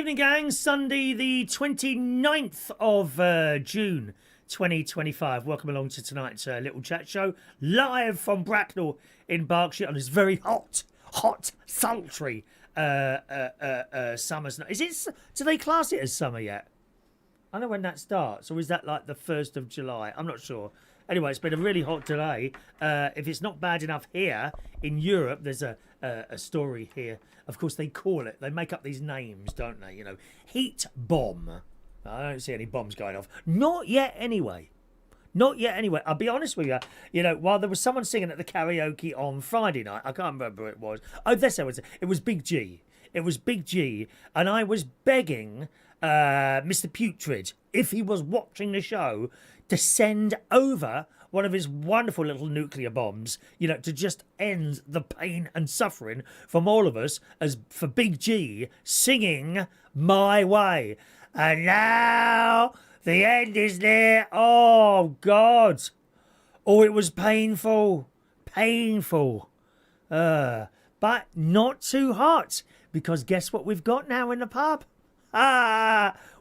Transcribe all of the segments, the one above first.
evening, gang. Sunday, the 29th of June, 2025. Welcome along to tonight's little chat show, live from Bracknell in Berkshire on this very hot, sultry summer's night. Do they class it as summer yet? I don't know when that starts, or is that like the 1st of July? I'm not sure. Anyway, it's been a really hot day. If it's not bad enough here in Europe, there's a story here. Of course, they make up these names, don't they? You know, heat bomb. I don't see any bombs going off. Not yet, anyway. Not yet, anyway. I'll be honest with you. You know, while there was someone singing at the karaoke on Friday night, I can't remember who it was. Oh, it was Big G. It was Big G, and I was begging Mr. Putrid, if he was watching the show, to send over one of his wonderful little nuclear bombs, you know, to just end the pain and suffering from all of us, as for Big G singing My Way. And now the end is near. Oh, God. Oh, it was painful. Painful. But not too hot, because guess what we've got now in the pub?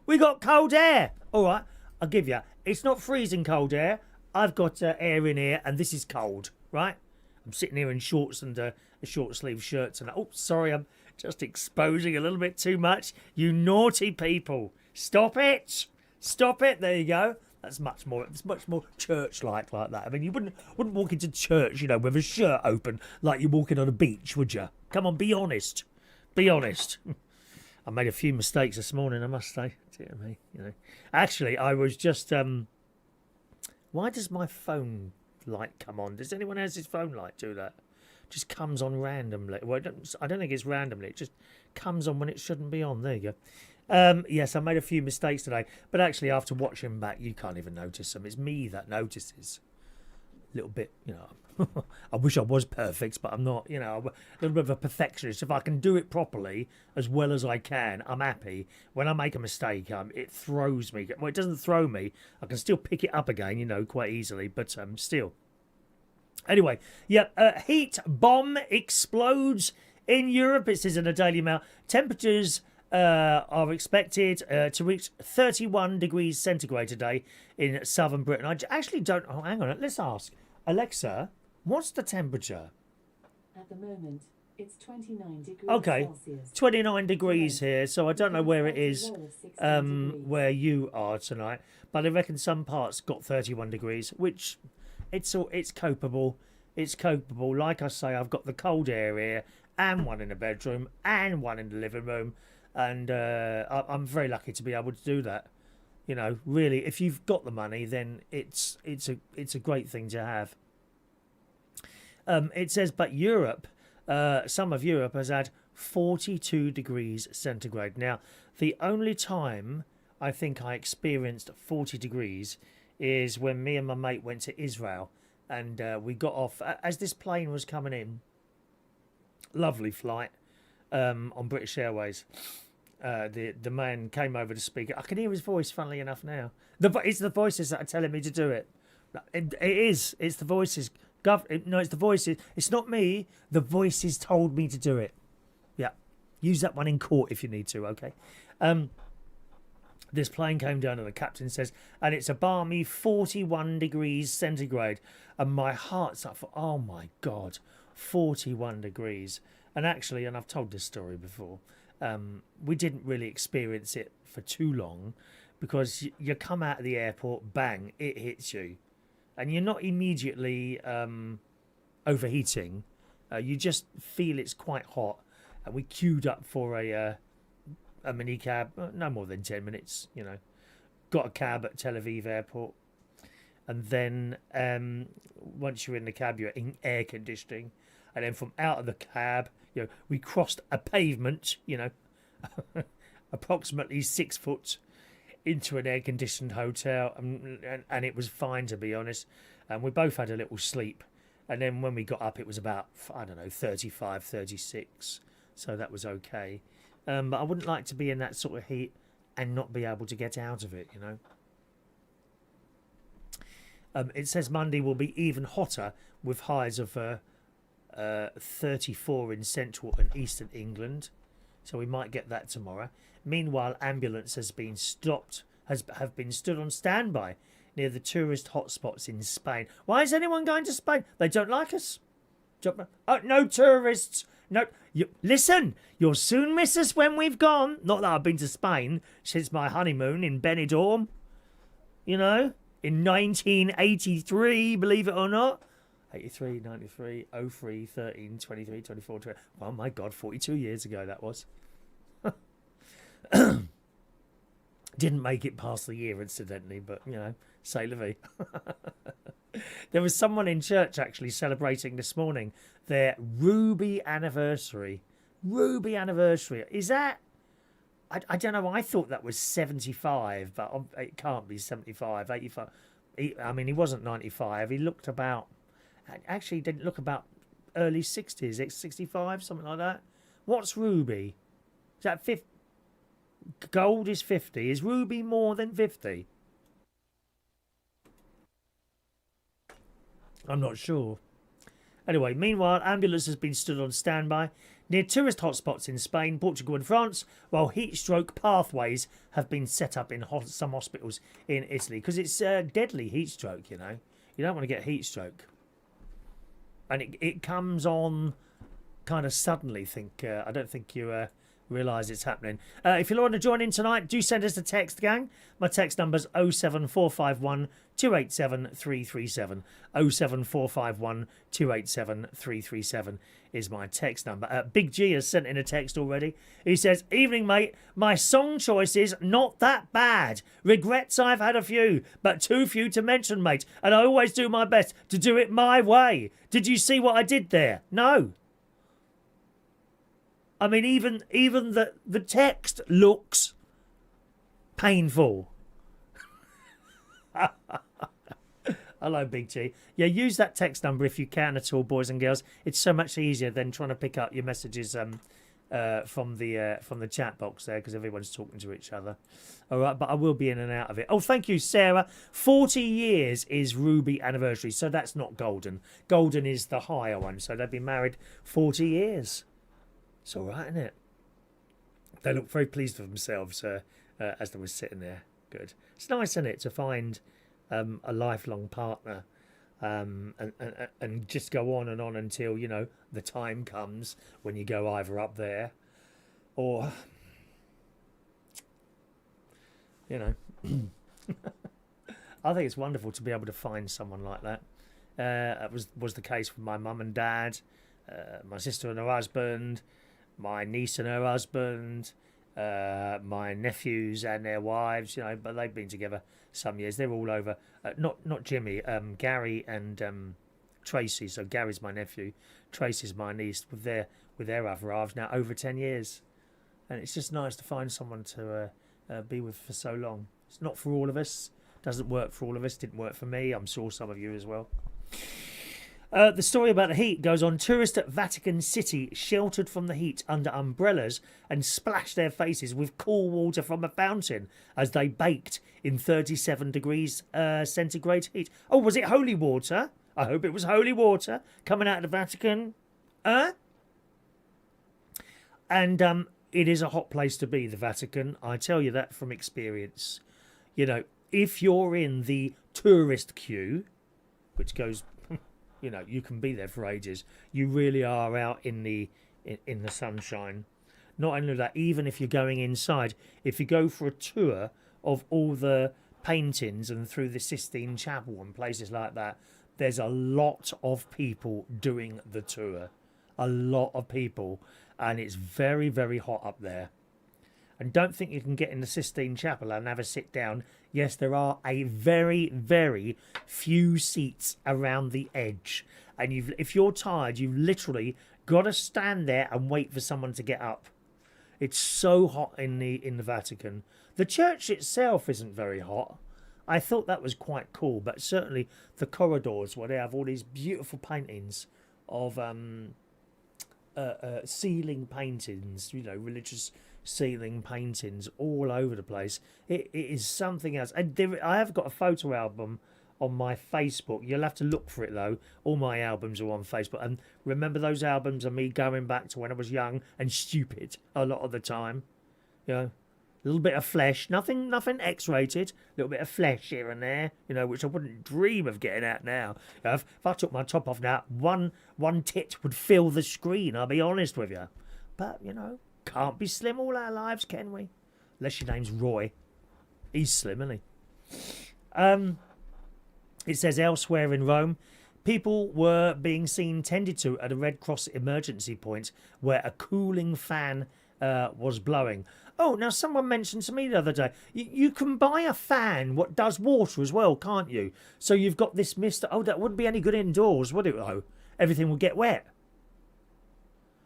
We got cold air. All right, I'll give you. It's not freezing cold air. I've got air in here, and this is cold, right? I'm sitting here in shorts and a short sleeve shirt tonight. Oh, sorry, I'm just exposing a little bit too much. You naughty people. Stop it. Stop it. There you go. It's much more church-like like that. I mean, you wouldn't walk into church, you know, with a shirt open like you're walking on a beach, would you? Come on, be honest. Be honest. I made a few mistakes this morning, I must say. Dear me, you know. Actually, I was just... why does my phone light come on? Does anyone else's phone light do that? Just comes on randomly. Well, I don't think it's randomly. It just comes on when it shouldn't be on. There you go. Yes, I made a few mistakes today. But actually, after watching back, you can't even notice them. It's me that notices. A little bit, you know. I wish I was perfect, but I'm not, you know, a little bit of a perfectionist. If I can do it properly as well as I can, I'm happy. When I make a mistake, it throws me. Well, it doesn't throw me. I can still pick it up again, you know, quite easily, but still. Anyway, yeah, heat bomb explodes in Europe. It says in the Daily Mail. Temperatures are expected to reach 31 degrees centigrade today in southern Britain. I actually don't... Oh, hang on. Let's ask. Alexa, what's the temperature? At the moment, it's 29 degrees Celsius. 29 degrees here, so I don't know where it is where you are tonight, but I reckon some parts got 31 degrees, which it's copable. It's copable. Like I say, I've got the cold air here, and one in the bedroom, and one in the living room, and I'm very lucky to be able to do that. You know, really, if you've got the money, then it's a great thing to have. It says, but Europe, some of Europe has had 42 degrees centigrade. Now, the only time I think I experienced 40 degrees is when me and my mate went to Israel, and we got off as this plane was coming in. Lovely flight on British Airways. The man came over to speak. I can hear his voice, funnily enough, now. It's the voices that are telling me to do it. It is. It's the voices. No, it's the voices. It's not me. The voices told me to do it. Yeah. Use that one in court if you need to, okay? This plane came down and the captain says, and it's a balmy 41 degrees centigrade. And my heart's up for, oh my God, 41 degrees. And actually, and I've told this story before, we didn't really experience it for too long, because you come out of the airport, bang, it hits you. And you're not immediately overheating. You just feel it's quite hot. And we queued up for a minicab, no more than 10 minutes, you know. Got a cab at Tel Aviv airport. And then once you're in the cab, you're in air conditioning. And then from out of the cab, you know, we crossed a pavement, you know, approximately 6 foot into an air-conditioned hotel, and it was fine, to be honest. And we both had a little sleep. And then when we got up, it was about, I don't know, 35, 36. So that was okay. But I wouldn't like to be in that sort of heat and not be able to get out of it, you know. It says Monday will be even hotter, with highs of 34 in central and eastern England. so we might get that tomorrow. Meanwhile, ambulance has been stopped, have been stood on standby near the tourist hotspots in Spain. Why is anyone going to Spain? They don't like us. Oh, no tourists. No, listen, you'll soon miss us when we've gone. Not that I've been to Spain since my honeymoon in Benidorm. You know, in 1983, believe it or not. 83, 93, 03, 13, 23, 24, 20. Oh my God, 42 years ago that was. Didn't make it past the year, incidentally, but, you know, c'est la vie. There was someone in church actually celebrating this morning their Ruby anniversary. Ruby anniversary. Is that... I don't know, I thought that was 75, but it can't be 75, 85. I mean, he wasn't 95. He looked about... Actually, he didn't look about early 60s, 65, something like that. What's Ruby? Is that 50? Gold is 50. Is Ruby more than 50? I'm not sure. Anyway, meanwhile, ambulance has been stood on standby near tourist hotspots in Spain, Portugal and France, while heat stroke pathways have been set up in some hospitals in Italy. Because it's deadly heat stroke, you know. You don't want to get heat stroke. And it comes on kind of suddenly. I don't think you realise it's happening. If you want to join in tonight, do send us a text, gang. My text number's 07451 287 337. 07451 287 337 is my text number. Big G has sent in a text already. He says, "Evening, mate. My song choice is not that bad. Regrets I've had a few, but too few to mention, mate. And I always do my best to do it my way. Did you see what I did there? No. I mean, even the text looks painful." Hello, Big G. Yeah, use that text number if you can at all, boys and girls. It's so much easier than trying to pick up your messages from the chat box there, because everyone's talking to each other. All right, but I will be in and out of it. Oh, thank you, Sarah. 40 years is Ruby anniversary, so that's not golden. Golden is the higher one, so they've been married 40 years. It's all right, isn't it? They look very pleased with themselves as they were sitting there. Good. It's nice, isn't it, to find a lifelong partner and just go on and on until, you know, the time comes when you go either up there or, you know. I think it's wonderful to be able to find someone like that. That was the case with my mum and dad, my sister and her husband, my niece and her husband, my nephews and their wives, you know, but they've been together some years. They're all over. Not Jimmy, Gary and Tracy. So Gary's my nephew, Tracy's my niece, with their other halves now over 10 years. And it's just nice to find someone to be with for so long. It's not for all of us. Doesn't work for all of us. Didn't work for me. I'm sure some of you as well. The story about the heat goes on. Tourists at Vatican City sheltered from the heat under umbrellas and splashed their faces with cool water from a fountain as they baked in 37 degrees centigrade heat. Oh, was it holy water? I hope it was holy water coming out of the Vatican. And it is a hot place to be, the Vatican. I tell you that from experience. You know, if you're in the tourist queue, which goes... You know, you can be there for ages. You really are out in the sunshine. Not only that, even if you're going inside, if you go for a tour of all the paintings and through the Sistine Chapel and places like that, there's a lot of people doing the tour. A lot of people. And it's very, very hot up there. And don't think you can get in the Sistine Chapel and have a sit down. Yes, there are a very, very few seats around the edge. And if you're tired, you've literally got to stand there and wait for someone to get up. It's so hot in the Vatican. The church itself isn't very hot. I thought that was quite cool. But certainly the corridors where they have all these beautiful paintings of ceiling paintings, you know, religious ceiling paintings all over the place. It is something else. And I have got a photo album on my Facebook. You'll have to look for it though. All my albums are on Facebook. And remember, those albums are me going back to when I was young and stupid a lot of the time. You know, a little bit of flesh, nothing X-rated. A little bit of flesh here and there. You know, which I wouldn't dream of getting out now. You know, if I took my top off now, one tit would fill the screen. I'll be honest with you. But you know, can't be slim all our lives, can we? Unless your name's Roy. He's slim, isn't he? It says elsewhere in Rome, people were being seen tended to at a Red Cross emergency point where a cooling fan was blowing. Oh, now someone mentioned to me the other day, you can buy a fan what does water as well, can't you? So you've got this mist. Oh, that wouldn't be any good indoors, would it, though? Everything would get wet.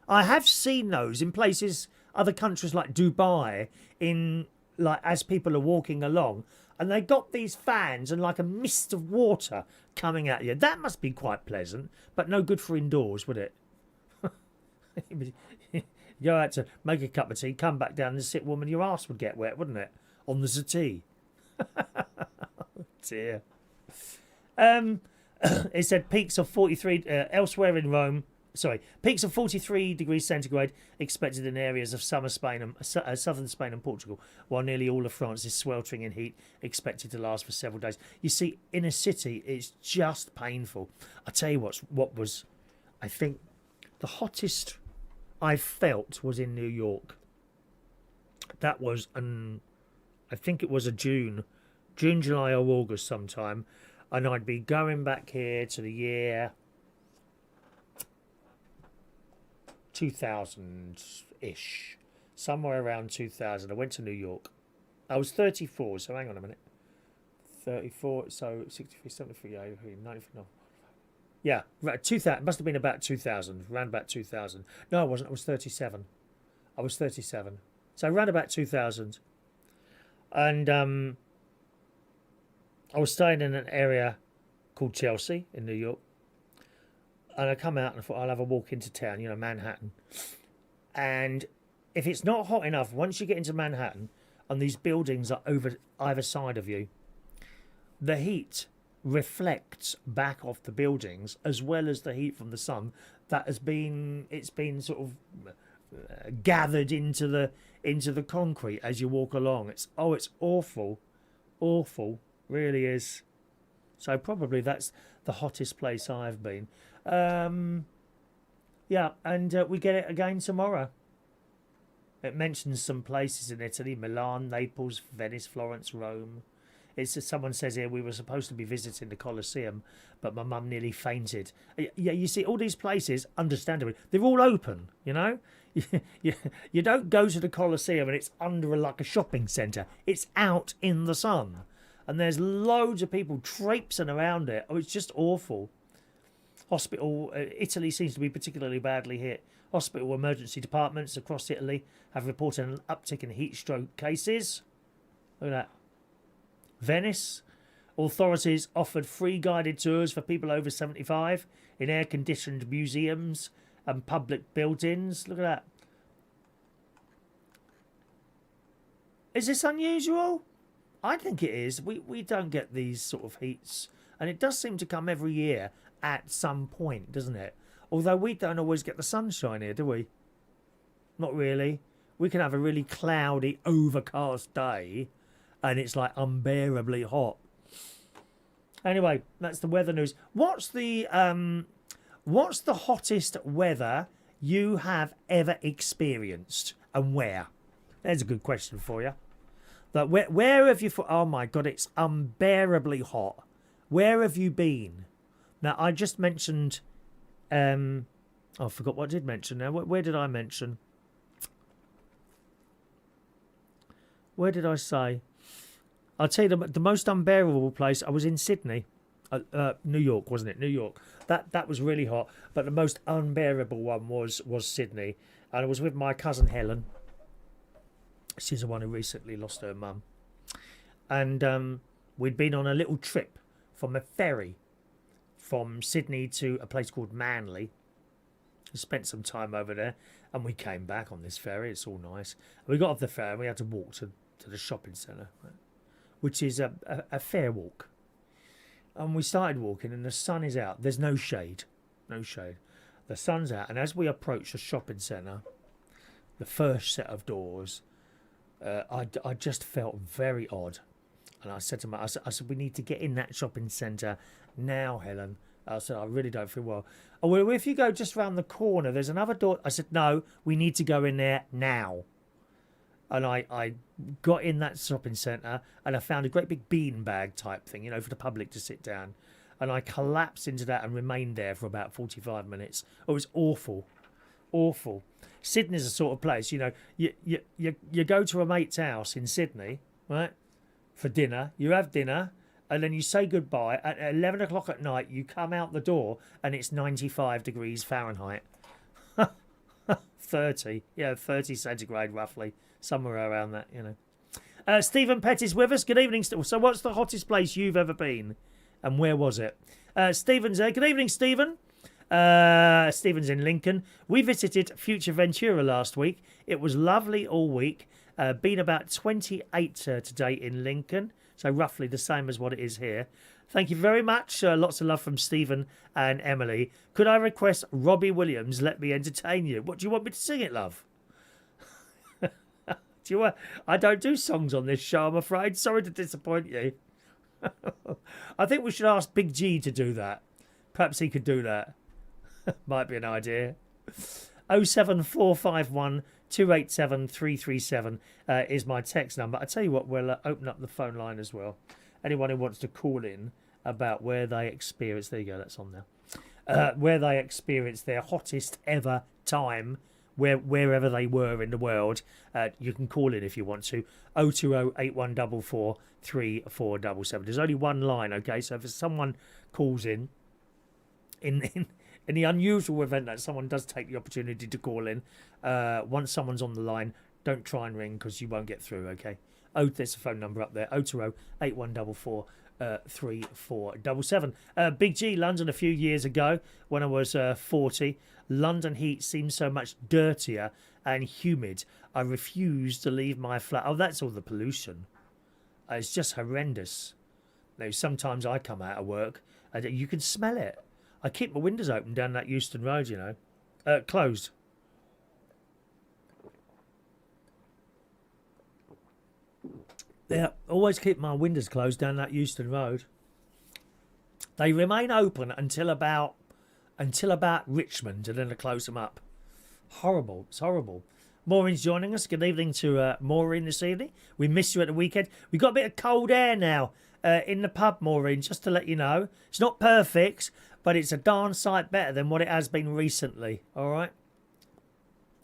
I have seen those in places, other countries like Dubai, in like as people are walking along, and they got these fans and like a mist of water coming at you. That must be quite pleasant, but no good for indoors, would it? Go out to make a cup of tea, come back down and sit warm, and your arse would get wet, wouldn't it? On the settee. Oh dear. It said peaks of 43 elsewhere in Rome. Sorry, peaks of 43 degrees centigrade expected in areas of southern Spain and Portugal, while nearly all of France is sweltering in heat, expected to last for several days. You see, in a city, it's just painful. I tell you what was, I think, the hottest I felt was in New York. That was, I think it was a June, July or August sometime, and I'd be going back here to the year 2000-ish, somewhere around 2000. I went to New York. I was 34, so hang on a minute. 34, so 63, 73, 94. No. Yeah, 2000. It must have been about 2000, around about 2000. No, I wasn't. I was 37. So around about 2000. And I was staying in an area called Chelsea in New York. And I come out and I thought I'll have a walk into town, you know, Manhattan. And if it's not hot enough, once you get into Manhattan and these buildings are over either side of you, the heat reflects back off the buildings as well as the heat from the sun that it's been sort of gathered into the concrete as you walk along. It's awful, really is. So probably that's the hottest place I've been. Yeah, and we get it again tomorrow. It mentions some places in Italy: Milan, Naples, Venice, Florence, Rome. Someone says here we were supposed to be visiting the Colosseum, but my mum nearly fainted. Yeah, you see, all these places, understandably, they're all open, you know? You don't go to the Colosseum and it's under like a shopping centre. It's out in the sun. And there's loads of people traipsing around it. Oh, it's just awful. Italy seems to be particularly badly hit. Hospital emergency departments across Italy have reported an uptick in heat stroke cases. Look at that. Venice, authorities offered free guided tours for people over 75 in air-conditioned museums and public buildings. Look at that. Is this unusual? I think it is. We don't get these sort of heats. And it does seem to come every year at some point, doesn't it? Although we don't always get the sunshine here, do we? Not really. We can have a really cloudy, overcast day and it's like unbearably hot. Anyway, that's the weather news. What's the hottest weather you have ever experienced and where? There's a good question for you. That where have you? Oh my God, it's unbearably hot. Where have you been? Now I just mentioned. I forgot what I did mention. Now where did I mention? Where did I say? I'll tell you the most unbearable place. I was in Sydney, New York, wasn't it? New York. That was really hot. But the most unbearable one was Sydney, and I was with my cousin Helen. She's the one who recently lost her mum, and we'd been on a little trip from a ferry from Sydney to a place called Manly. We spent some time over there, and we came back on this ferry. It's all nice. We got off the ferry and we had to walk to the shopping centre, which is a fair walk. And we started walking, and the sun is out. There's no shade. No shade. The sun's out, and as we approach the shopping centre, the first set of doors, I just felt very odd. And I said to I said, we need to get in that shopping centre now, Helen. I said, I really don't feel well. Oh, well, if you go just round the corner, there's another door. I said, no, we need to go in there now. And I got in that shopping centre and I found a great big beanbag type thing, for the public to sit down. And I collapsed into that and remained there for about 45 minutes. It was awful. Awful. Sydney's a sort of place, you go to a mate's house in Sydney, right, for dinner. You have dinner and then you say goodbye. At 11 o'clock at night, you come out the door and it's 95 degrees Fahrenheit. 30 centigrade roughly. Somewhere around that, Stephen Pett is with us. Good evening. So what's the hottest place you've ever been? And where was it? Stephen's there. Good evening, Stephen. Stephen's in Lincoln. We visited Future Ventura last week. It was lovely all week. Been about 28 today in Lincoln. So roughly the same as what it is here. Thank you very much. Lots of love from Stephen and Emily. Could I request Robbie Williams, Let Me Entertain You? What do you want me to sing it, love? I don't do songs on this show, I'm afraid. Sorry to disappoint you. I think we should ask Big G to do that. Perhaps he could do that. Might be an idea. 07451 287 337 is my text number. I tell you what, we'll open up the phone line as well. Anyone who wants to call in about where they experience, there you go, that's on now. Where they experienced their hottest ever time, wherever they were in the world, you can call in if you want to. 020 8144 3477. There's only one line, okay? So if someone calls in the unusual event that someone does take the opportunity to call in, once someone's on the line, don't try and ring because you won't get through, okay? There's a phone number up there, 020 8144 3477. Big G, London a few years ago when I was 40. London heat seems so much dirtier and humid. I refuse to leave my flat. Oh, that's all the pollution. It's just horrendous. Sometimes I come out of work and you can smell it. I keep my windows open down that Euston Road, closed. Yeah, always keep my windows closed down that Euston Road. They remain open until about Richmond, and then I close them up. Horrible. It's horrible. Maureen's joining us. Good evening to Maureen this evening. We missed you at the weekend. We got a bit of cold air now in the pub, Maureen, just to let you know. It's not perfect, but it's a darn sight better than what it has been recently. All right?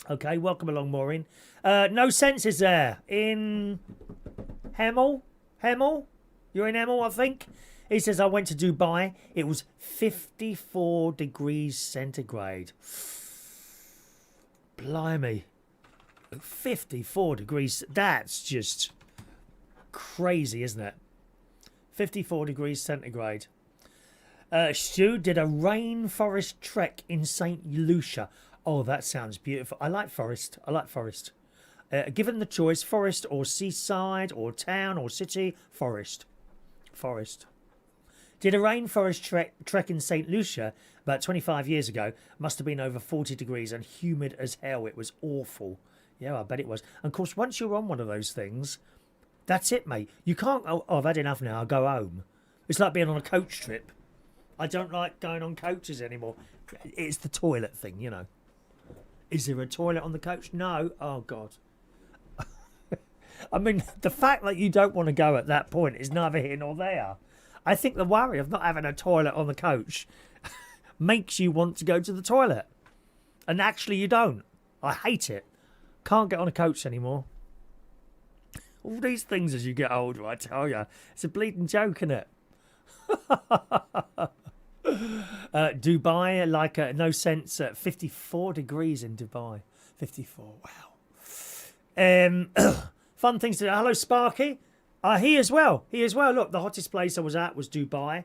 Okay, welcome along, Maureen. No sense is there in Hemel? You're in Hemel, I think? He says, I went to Dubai. It was 54 degrees centigrade. Blimey. 54 degrees. That's just crazy, isn't it? 54 degrees centigrade. Stu did a rainforest trek in St. Lucia. Oh, that sounds beautiful. I like forest. Given the choice, forest or seaside or town or city, forest. Did a rainforest trek in St. Lucia about 25 years ago. Must have been over 40 degrees and humid as hell. It was awful. Yeah, I bet it was. And of course, once you're on one of those things, that's it, mate. You can't, I've had enough now, I'll go home. It's like being on a coach trip. I don't like going on coaches anymore. It's the toilet thing, Is there a toilet on the coach? No. Oh, God. I mean, the fact that you don't want to go at that point is neither here nor there. I think the worry of not having a toilet on the coach makes you want to go to the toilet. And actually you don't. I hate it. Can't get on a coach anymore. All these things as you get older, I tell you. It's a bleeding joke, isn't it? Dubai, like no sense. 54 degrees in Dubai. 54, wow. Fun things to do. Hello, Sparky. He as well. Look, the hottest place I was at was Dubai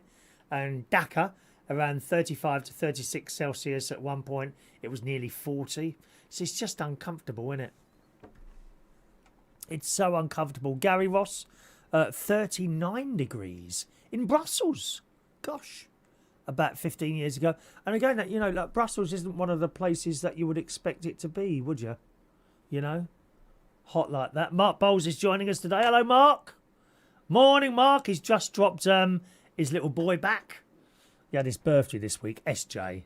and Dhaka, around 35 to 36 Celsius at one point. It was nearly 40. So it's just uncomfortable, isn't it? It's so uncomfortable. Gary Ross, 39 degrees in Brussels. gosh, about 15 years ago. And again, that, you know, like Brussels isn't one of the places that you would expect it to be, would you? You know, hot like that. Mark Bowles is joining us today. Hello, Mark. Morning, Mark. He's just dropped his little boy back. He had his birthday this week. SJ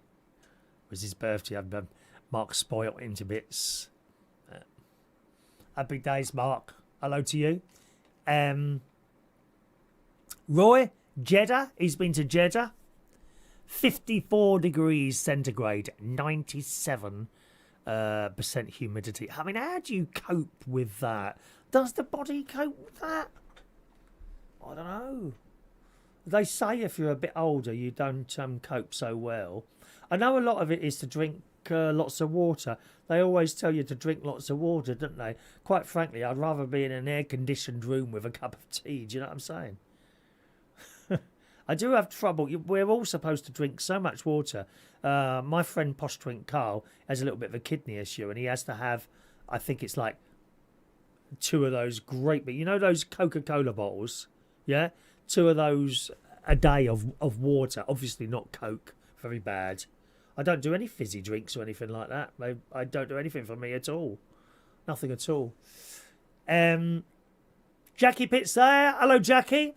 was his birthday. Mark spoilt him to bits. Happy days, Mark. Hello to you. Roy, Jeddah. He's been to Jeddah. 54 degrees centigrade, 97% humidity. I mean, how do you cope with that? Does the body cope with that? I don't know. They say if you're a bit older, you don't cope so well. I know a lot of it is to drink lots of water. They always tell you to drink lots of water, don't they? Quite frankly, I'd rather be in an air-conditioned room with a cup of tea. Do you know what I'm saying? I do have trouble. We're all supposed to drink so much water. My friend Posh Twink Carl has a little bit of a kidney issue, and he has to have, I think it's like 2 of those great, but you know those Coca-Cola bottles? Yeah? 2 of those a day of water. Obviously not Coke. Very bad. I don't do any fizzy drinks or anything like that. I don't do anything for me at all. Nothing at all. Jackie Pitt's there. Hello, Jackie.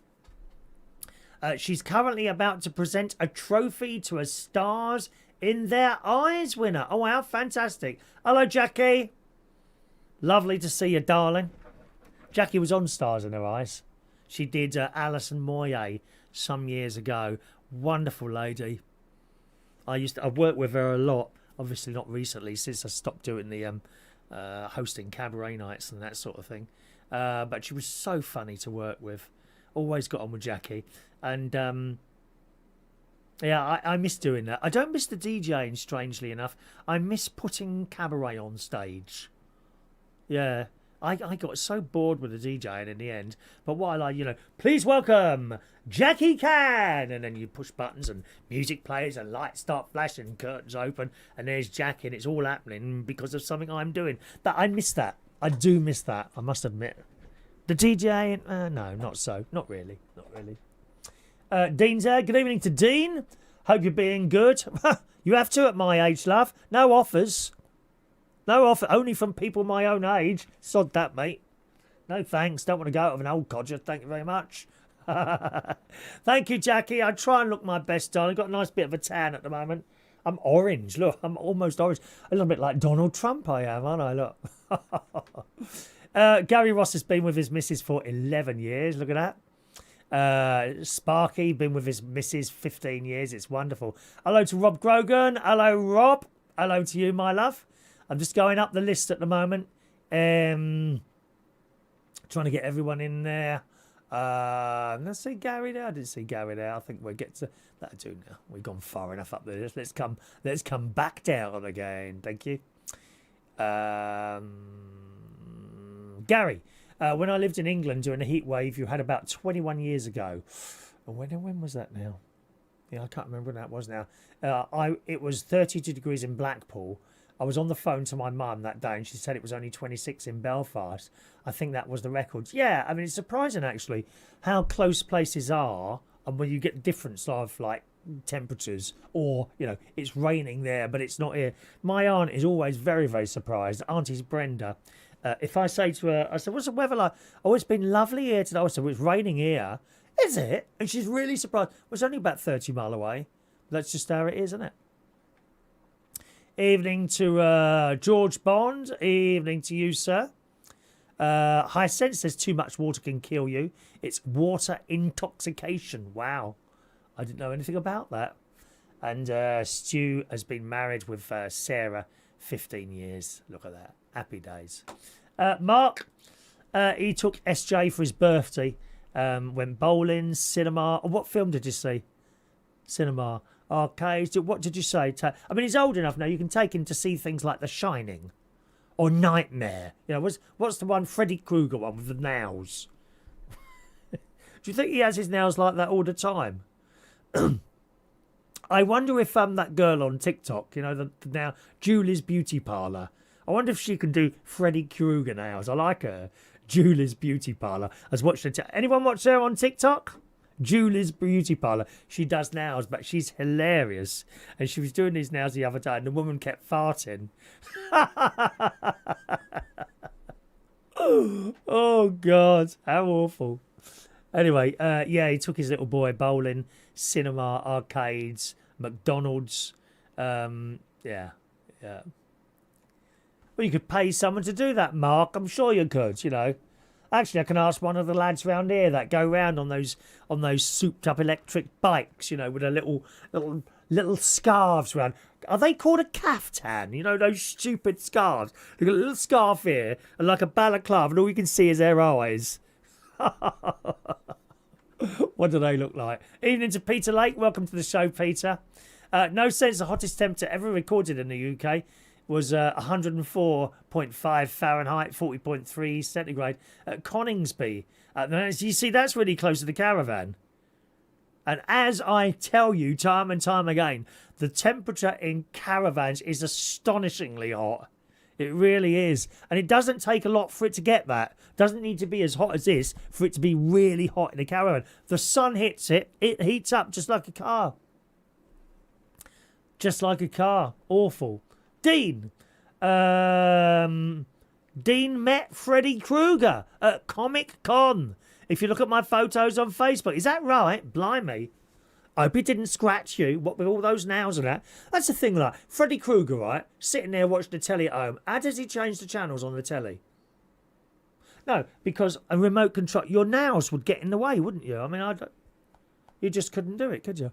She's currently about to present a trophy to a Stars in Their Eyes winner. Oh, wow. Fantastic. Hello, Jackie. Lovely to see you, darling. Jackie was on Stars in Her Eyes. She did Alison Moyet some years ago. Wonderful lady. I worked with her a lot. Obviously not recently, since I stopped doing the hosting cabaret nights and that sort of thing. But she was so funny to work with. Always got on with Jackie. And yeah, I miss doing that. I don't miss the DJing, strangely enough. I miss putting cabaret on stage. Yeah. I got so bored with the DJing in the end. But while please welcome Jackie Can. And then you push buttons and music plays and lights start flashing, curtains open. And there's Jackie, and it's all happening because of something I'm doing. But I miss that. I do miss that, I must admit. The DJing, no, not so. Not really. Not really. Dean's there. Good evening to Dean. Hope you're being good. You have to at my age, love. No offers. No offer, only from people my own age. Sod that, mate. No thanks. Don't want to go out with an old codger. Thank you very much. Thank you, Jackie. I try and look my best, darling. Got a nice bit of a tan at the moment. I'm orange. Look, I'm almost orange. A little bit like Donald Trump I am, aren't I? Look. Gary Ross has been with his missus for 11 years. Look at that. Sparky, been with his missus 15 years. It's wonderful. Hello to Rob Grogan. Hello, Rob. Hello to you, my love. I'm just going up the list at the moment. Trying to get everyone in there. Let's see Gary there. I didn't see Gary there. I think we'll get to that too now. We've gone far enough up there. Let's come back down again. Thank you. Gary, when I lived in England during a heat wave, you had about 21 years ago. And when was that now? Yeah, I can't remember when that was now. It was 32 degrees in Blackpool. I was on the phone to my mum that day and she said it was only 26 in Belfast. I think that was the record. Yeah, I mean, it's surprising actually how close places are and when you get the difference of like temperatures or, it's raining there but it's not here. My aunt is always very, very surprised. Auntie's Brenda. If I say to her, I said, what's the weather like? Oh, it's been lovely here today. I said, well, it's raining here. Is it? And she's really surprised. Well, it's only about 30 mile away. That's just how it is, isn't it? Evening to George Bond. Evening to you, sir. High Sense says too much water can kill you. It's water intoxication. Wow. I didn't know anything about that. And Stu has been married with Sarah 15 years. Look at that. Happy days. Mark, he took SJ for his birthday. Went bowling, cinema. What film did you see? Cinema. Arcades. What did you say? I mean, he's old enough now. You can take him to see things like The Shining or Nightmare. What's the one? Freddy Krueger one with the nails. Do you think he has his nails like that all the time? I wonder if that girl on TikTok, now Julie's Beauty Parlour. I wonder if she can do Freddy Krueger nails. I like her. Julie's Beauty Parlour. I was watching. Anyone watch her on TikTok? Julie's Beauty Parlour. She does nails, but she's hilarious. And she was doing these nails the other day, and the woman kept farting. Oh, God. How awful. Anyway, yeah, he took his little boy bowling, cinema, arcades, McDonald's. Yeah. Well, you could pay someone to do that, Mark. I'm sure you could, you know. Actually, I can ask one of the lads round here that go round on those souped-up electric bikes, you know, with a little scarves round. Are they called a caftan? You know, those stupid scarves. They've got a little scarf here and like a balaclava, and all you can see is their eyes. What do they look like? Evening to Peter Lake. Welcome to the show, Peter. No sense the hottest temperature ever recorded in the UK was 104.5 Fahrenheit, 40.3 centigrade at Coningsby. You see, that's really close to the caravan. And as I tell you time and time again, the temperature in caravans is astonishingly hot. It really is. And it doesn't take a lot for it to get that. It doesn't need to be as hot as this for it to be really hot in a caravan. The sun hits it, it heats up just like a car. Just like a car. Awful. Dean. Dean met Freddy Krueger at Comic Con. If you look at my photos on Facebook, is that right? Blimey. I hope he didn't scratch you, what with all those nails and that. That's the thing, like, Freddy Krueger, right, sitting there watching the telly at home. How does he change the channels on the telly? No, because a remote control, your nails would get in the way, wouldn't you? I mean, you just couldn't do it, could you?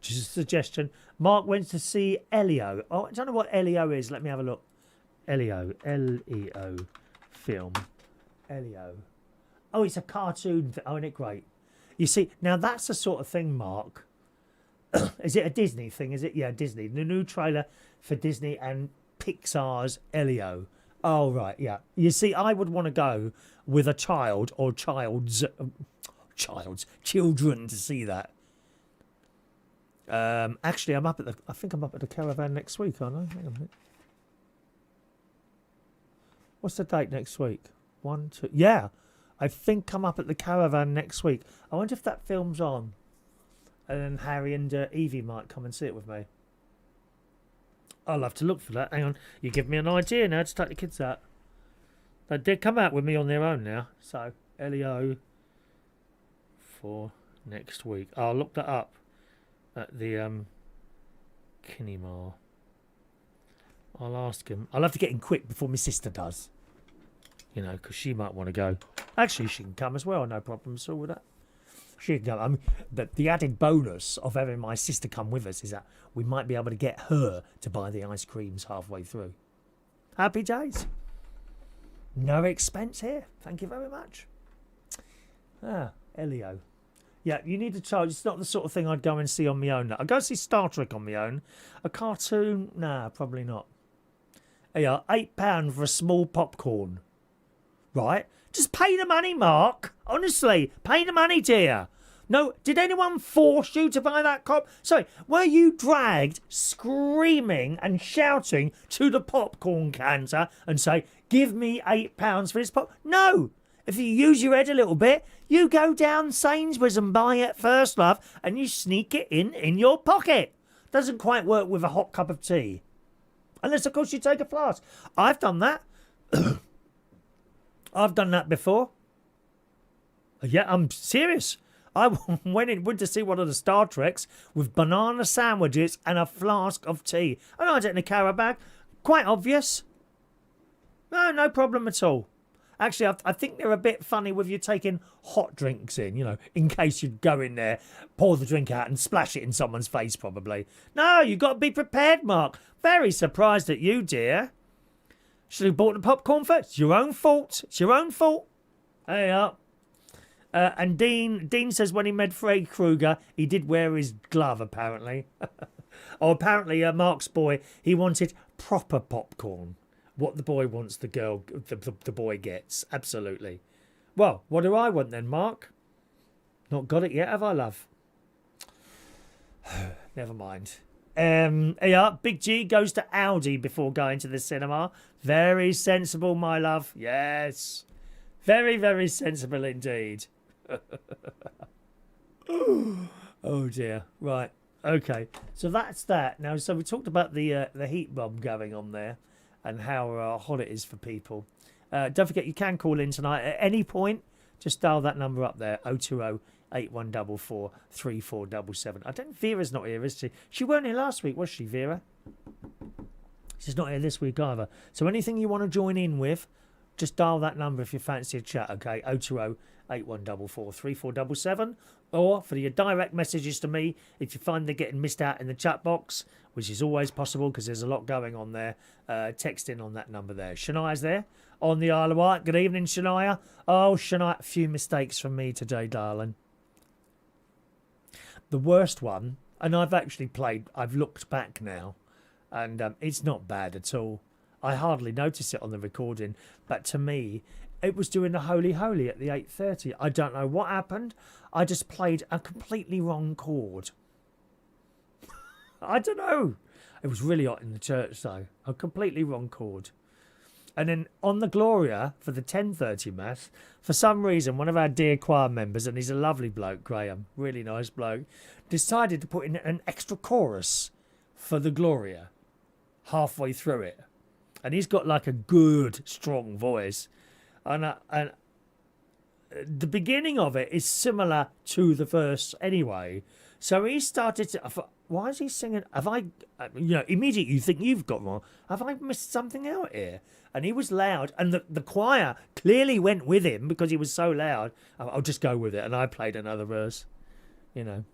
Just a suggestion. Mark went to see Elio. Oh, I don't know what Elio is. Let me have a look. Elio. L-E-O. Film. Elio. Oh, it's a cartoon. Oh, isn't it great? You see, now that's the sort of thing, Mark. Is it a Disney thing? Is it? Yeah, Disney. The new trailer for Disney and Pixar's Elio. Oh, right, yeah. You see, I would want to go with a child or children to see that. Actually, I think I'm up at the caravan next week, aren't I? Hang on a minute. What's the date next week? 1, 2. Yeah, I think I'm up at the caravan next week. I wonder if that film's on. And then Harry and Evie might come and see it with me. I'll have to look for that. Hang on. You give me an idea now to take the kids out. They did come out with me on their own now. So, Elio for next week. I'll look that up at the Kinnemar. I'll ask him. I'll have to get in quick before my sister does. You know, because she might want to go. Actually, she can come as well. No problem at all with that. She can come. I mean, the added bonus of having my sister come with us is that we might be able to get her to buy the ice creams halfway through. Happy days. No expense here. Thank you very much. Elio. Yeah, you need to charge. It's not the sort of thing I'd go and see on my own. I'd go see Star Trek on my own. A cartoon? Nah, probably not. Yeah, £8 for a small popcorn. Right? Just pay the money, Mark. Honestly, pay the money, dear. No, did anyone force you to buy that cop? Sorry, were you dragged screaming and shouting to the popcorn counter and say, give me £8 for this pop? No. If you use your head a little bit, you go down Sainsbury's and buy it first, love, and you sneak it in your pocket. Doesn't quite work with a hot cup of tea. Unless, of course, you take a flask. I've done that. I've done that before. Yeah, I'm serious. I went to see one of the Star Treks with banana sandwiches and a flask of tea. And I had it in a carry bag. Quite obvious. No problem at all. Actually, I think they're a bit funny with you taking hot drinks in, you know, in case you go in there, pour the drink out and splash it in someone's face, probably. No, you've got to be prepared, Mark. Very surprised at you, dear. Should have bought the popcorn first. It's your own fault. It's your own fault. There you are. And Dean says when he met Freddy Krueger, he did wear his glove, apparently. Apparently, Mark's boy, he wanted proper popcorn. What the boy wants, the boy gets. Absolutely. Well, what do I want then, Mark? Not got it yet, have I, love? Never mind. Yeah, Big G goes to Aldi before going to the cinema. Very sensible, my love. Yes. Very, very sensible indeed. Oh dear. Right. Okay. So that's that. Now, so we talked about the heat bomb going on there, and how hot it is for people. Don't forget, you can call in tonight at any point. Just dial that number up there, 020 8144 3477. I don't think Vera's not here, is she? She weren't here last week, was she, Vera? She's not here this week either. So anything you want to join in with, just dial that number if you fancy a chat, okay? 020 8144 3477. Or for your direct messages to me, if you find they're getting missed out in the chat box, which is always possible because there's a lot going on there, text in on that number there. Shania's there on the Isle of Wight. Good evening, Shania. Oh, Shania, a few mistakes from me today, darling. The worst one, and I've looked back now, and it's not bad at all. I hardly notice it on the recording, but to me, it was doing the Holy Holy at the 8:30. I don't know what happened. I just played a completely wrong chord. I don't know. It was really hot in the church, though. A completely wrong chord. And then on the Gloria for the 10:30 Mass, for some reason, one of our dear choir members, and he's a lovely bloke, Graham, really nice bloke, decided to put in an extra chorus for the Gloria halfway through it. And he's got like a good, strong voice. And the beginning of it is similar to the verse anyway. So he started to... I thought, why is he singing? Have I... immediately you think you've got wrong. Have I missed something out here? And he was loud. And the choir clearly went with him because he was so loud. I'll just go with it. And I played another verse, And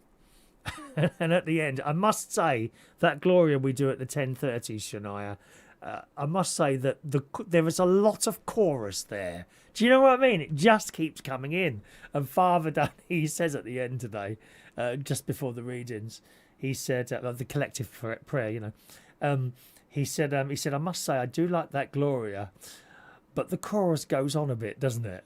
at the end, I must say, that Gloria we do at the 10:30, Shania... I must say that there is a lot of chorus there. Do you know what I mean? It just keeps coming in. And Father Dan, he says at the end today, just before the readings, he said, the collective prayer, he said, I must say, I do like that Gloria, but the chorus goes on a bit, doesn't it?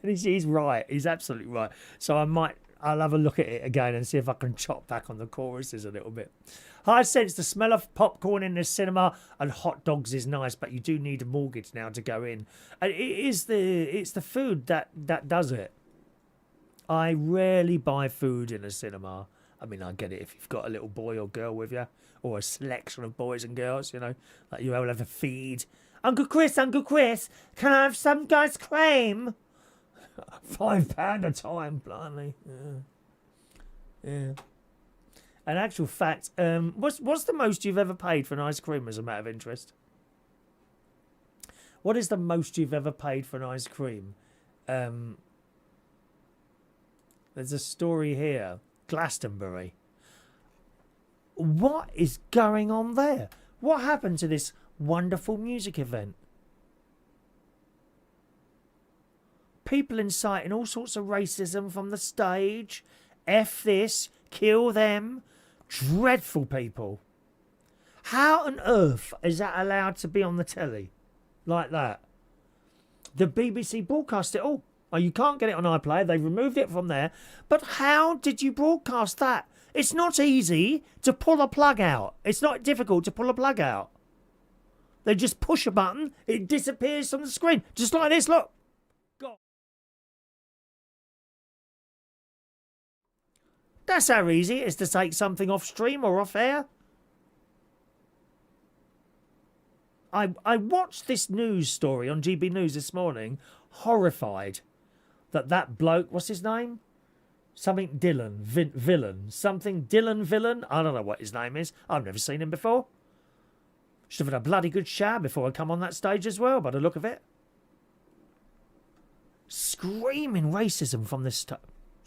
And he's right. He's absolutely right. So I'll have a look at it again and see if I can chop back on the choruses a little bit. I sense the smell of popcorn in the cinema and hot dogs is nice, but you do need a mortgage now to go in. And it's the food that does it. I rarely buy food in a cinema. I mean, I get it if you've got a little boy or girl with you, or a selection of boys and girls, like you all have a feed. Uncle Chris, can I have some ice cream? £5 a time, blimey. Yeah. An actual fact, what's the most you've ever paid for an ice cream as a matter of interest? What is the most you've ever paid for an ice cream? There's a story here. Glastonbury. What is going on there? What happened to this wonderful music event? People inciting all sorts of racism from the stage. F this, kill them. Dreadful people. How on earth is that allowed to be on the telly like that? The BBC broadcast it all. Oh, you can't get it on iPlayer. They've removed it from there. But how did you broadcast that? It's not easy to pull a plug out. It's not difficult to pull a plug out. They just push a button. It disappears from the screen. Just like this, look. That's how easy it is to take something off stream or off air. I watched this news story on GB News this morning, horrified that bloke, what's his name? Something Dylan, Villain. Something Dylan Villain. I don't know what his name is. I've never seen him before. Should have had a bloody good shower before I come on that stage as well, by the look of it. Screaming racism from this stuff.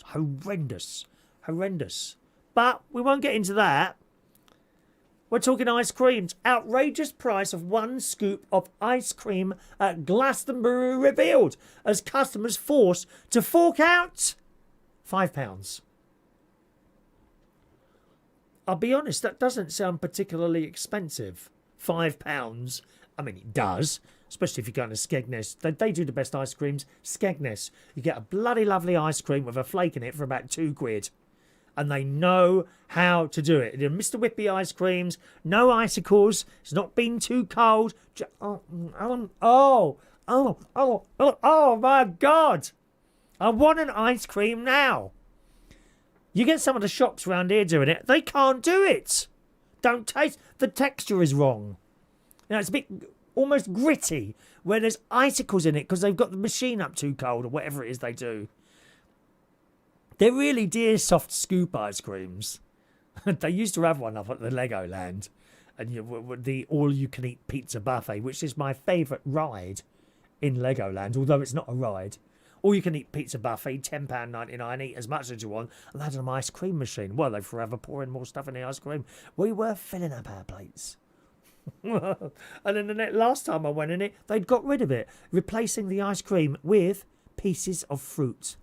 Horrendous. But we won't get into that. We're talking ice creams. Outrageous price of one scoop of ice cream at Glastonbury revealed as customers forced to fork out £5. I'll be honest, that doesn't sound particularly expensive. £5. I mean, it does, especially if you're going to Skegness. They do the best ice creams. Skegness. You get a bloody lovely ice cream with a flake in it for about £2. And they know how to do it. They're Mr. Whippy ice creams, no icicles, it's not been too cold. Oh, Oh my God. I want an ice cream now. You get some of the shops around here doing it. They can't do it. Don't taste. The texture is wrong. You know, it's a bit almost gritty where there's icicles in it because they've got the machine up too cold or whatever it is they do. They're really dear soft scoop ice creams. They used to have one up at the Legoland. And the all-you-can-eat pizza buffet, which is my favourite ride in Legoland, although it's not a ride. All-you-can-eat pizza buffet, £10.99, eat as much as you want, and they had an ice cream machine. Well, they forever pouring more stuff in the ice cream. We were filling up our plates. And then the last time I went in it, they'd got rid of it, replacing the ice cream with pieces of fruit.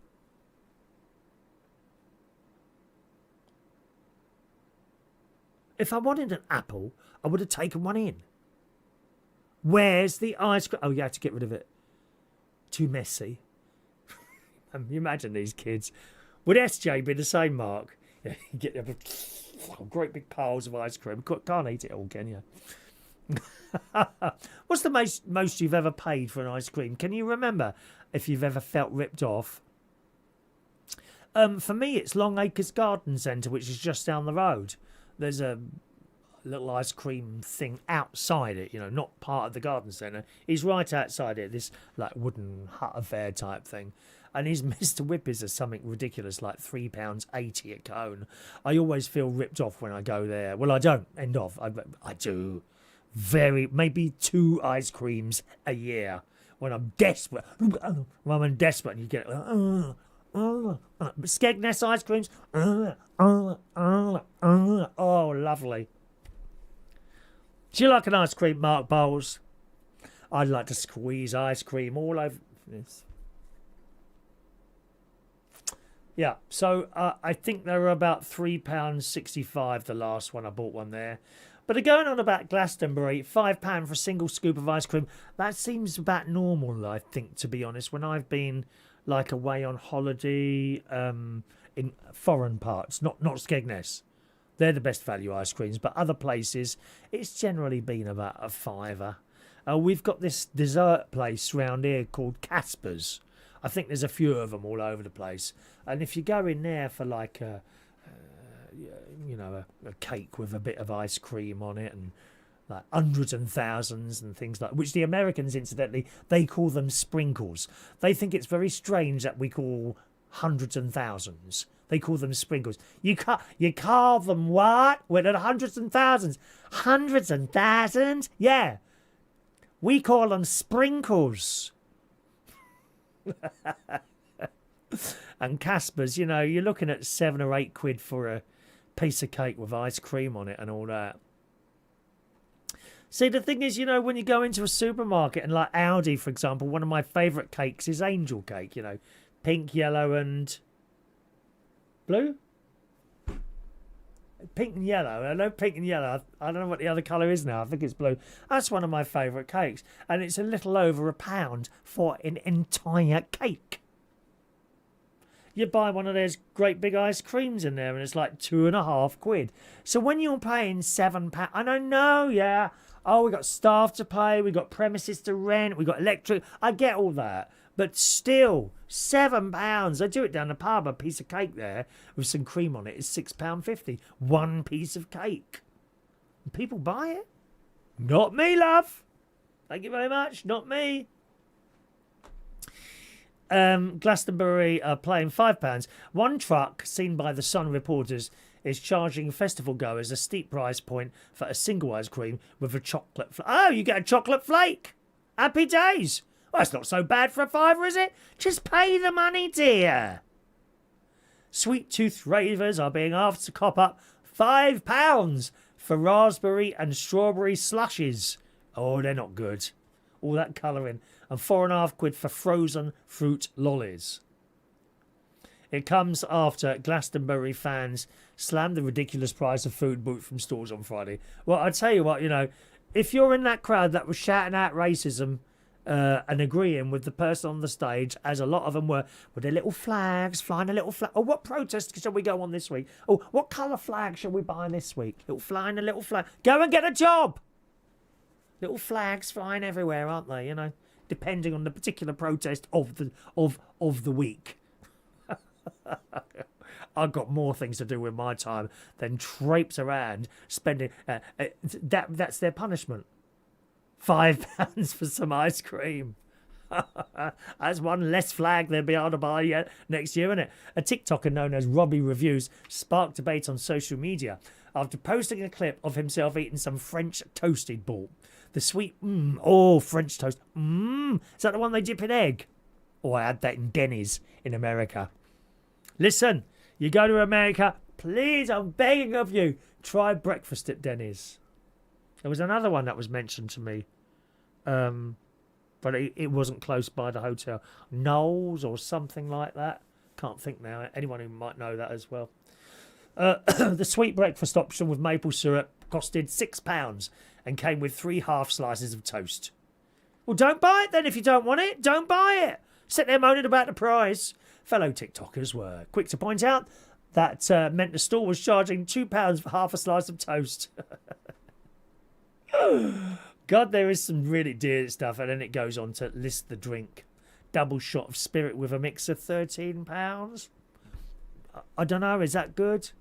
If I wanted an apple, I would have taken one in. Where's the ice cream? Oh, you had to get rid of it. Too messy. You imagine these kids. Would SJ be the same, Mark? Yeah, you get great big piles of ice cream. Can't eat it all, can you? What's the most you've ever paid for an ice cream? Can you remember if you've ever felt ripped off? For me, it's Long Acres Garden Centre, which is just down the road. There's a little ice cream thing outside it, you know, not part of the garden centre. He's right outside it, this like wooden hut affair type thing. And his Mr. Whippers are something ridiculous, like £3.80 a cone. I always feel ripped off when I go there. Well, I don't end off. I do. Maybe 2 ice creams a year when I'm desperate. When I'm desperate and you get Skegness ice creams. Oh, lovely. Do you like an ice cream, Mark Bowles? I'd like to squeeze ice cream all over this. Yeah, so I think they were about £3.65 the last one. I bought one there. But they're going on about Glastonbury, £5 for a single scoop of ice cream. That seems about normal, I think, to be honest. When I've been like away on holiday in foreign parts, not Skegness. They're the best value ice creams, but other places, it's generally been about a £5. We've got this dessert place round here called Casper's. I think there's a few of them all over the place. And if you go in there for like a cake with a bit of ice cream on it and like hundreds and thousands and things like, which the Americans, incidentally, they call them sprinkles. They think it's very strange that we call hundreds and thousands. They call them sprinkles. You call them what? With hundreds and thousands. Hundreds and thousands? Yeah. We call them sprinkles. And Casper's, you know, you're looking at £7 or £8 for a piece of cake with ice cream on it and all that. See, the thing is, you know, when you go into a supermarket and like Aldi, for example, one of my favourite cakes is angel cake, you know, pink, yellow and blue? Pink and yellow. I know pink and yellow. I don't know what the other colour is now. I think it's blue. That's one of my favourite cakes. And it's a little over £1 for an entire cake. You buy one of those great big ice creams in there and it's like £2.50. So when you're paying £7, and I know, yeah, oh, we got staff to pay, we got premises to rent, we got electric. I get all that. But still, £7. I do it down the pub, a piece of cake there with some cream on it is £6.50. One piece of cake. And people buy it. Not me, love. Thank you very much. Not me. Glastonbury are playing £5. One truck, seen by the Sun reporters, is charging festival goers a steep price point for a single ice cream with a chocolate flake. Oh, you get a chocolate flake. Happy days. Well, that's not so bad for a £5, is it? Just pay the money, dear. Sweet Tooth ravers are being asked to cop up £5 for raspberry and strawberry slushes. Oh, they're not good. All that colouring. And £4.50 for frozen fruit lollies. It comes after Glastonbury fans slammed the ridiculous price of food bought from stores on Friday. Well, I tell you what, you know, if you're in that crowd that was shouting out racism and agreeing with the person on the stage, as a lot of them were, with their little flags, flying a little flag. Oh, what protest shall we go on this week? Oh, what colour flag shall we buy this week? Little flying a little flag. Go and get a job! Little flags flying everywhere, aren't they, you know? depending on the particular protest of the week. I've got more things to do with my time than traipse around spending. That's their punishment. £5 for some ice cream. That's one less flag they'll be able to buy next year, isn't it? A TikToker known as Robbie Reviews sparked debate on social media after posting a clip of himself eating some French toast he'd bought. The sweet, French toast. Is that the one they dip in egg? Oh, I had that in Denny's in America. Listen, you go to America, please, I'm begging of you, try breakfast at Denny's. There was another one that was mentioned to me, but it wasn't close by the hotel. Knowles or something like that. Can't think now. Anyone who might know that as well. The sweet breakfast option with maple syrup costed £6 and came with 3 half slices of toast. Well, don't buy it then if you don't want it. Don't buy it. Sit there moaning about the price. Fellow TikTokers were quick to point out that meant the store was charging £2 for half a slice of toast. God, there is some really dear stuff. And then it goes on to list the drink. Double shot of spirit with a mix of £13. I don't know, is that good?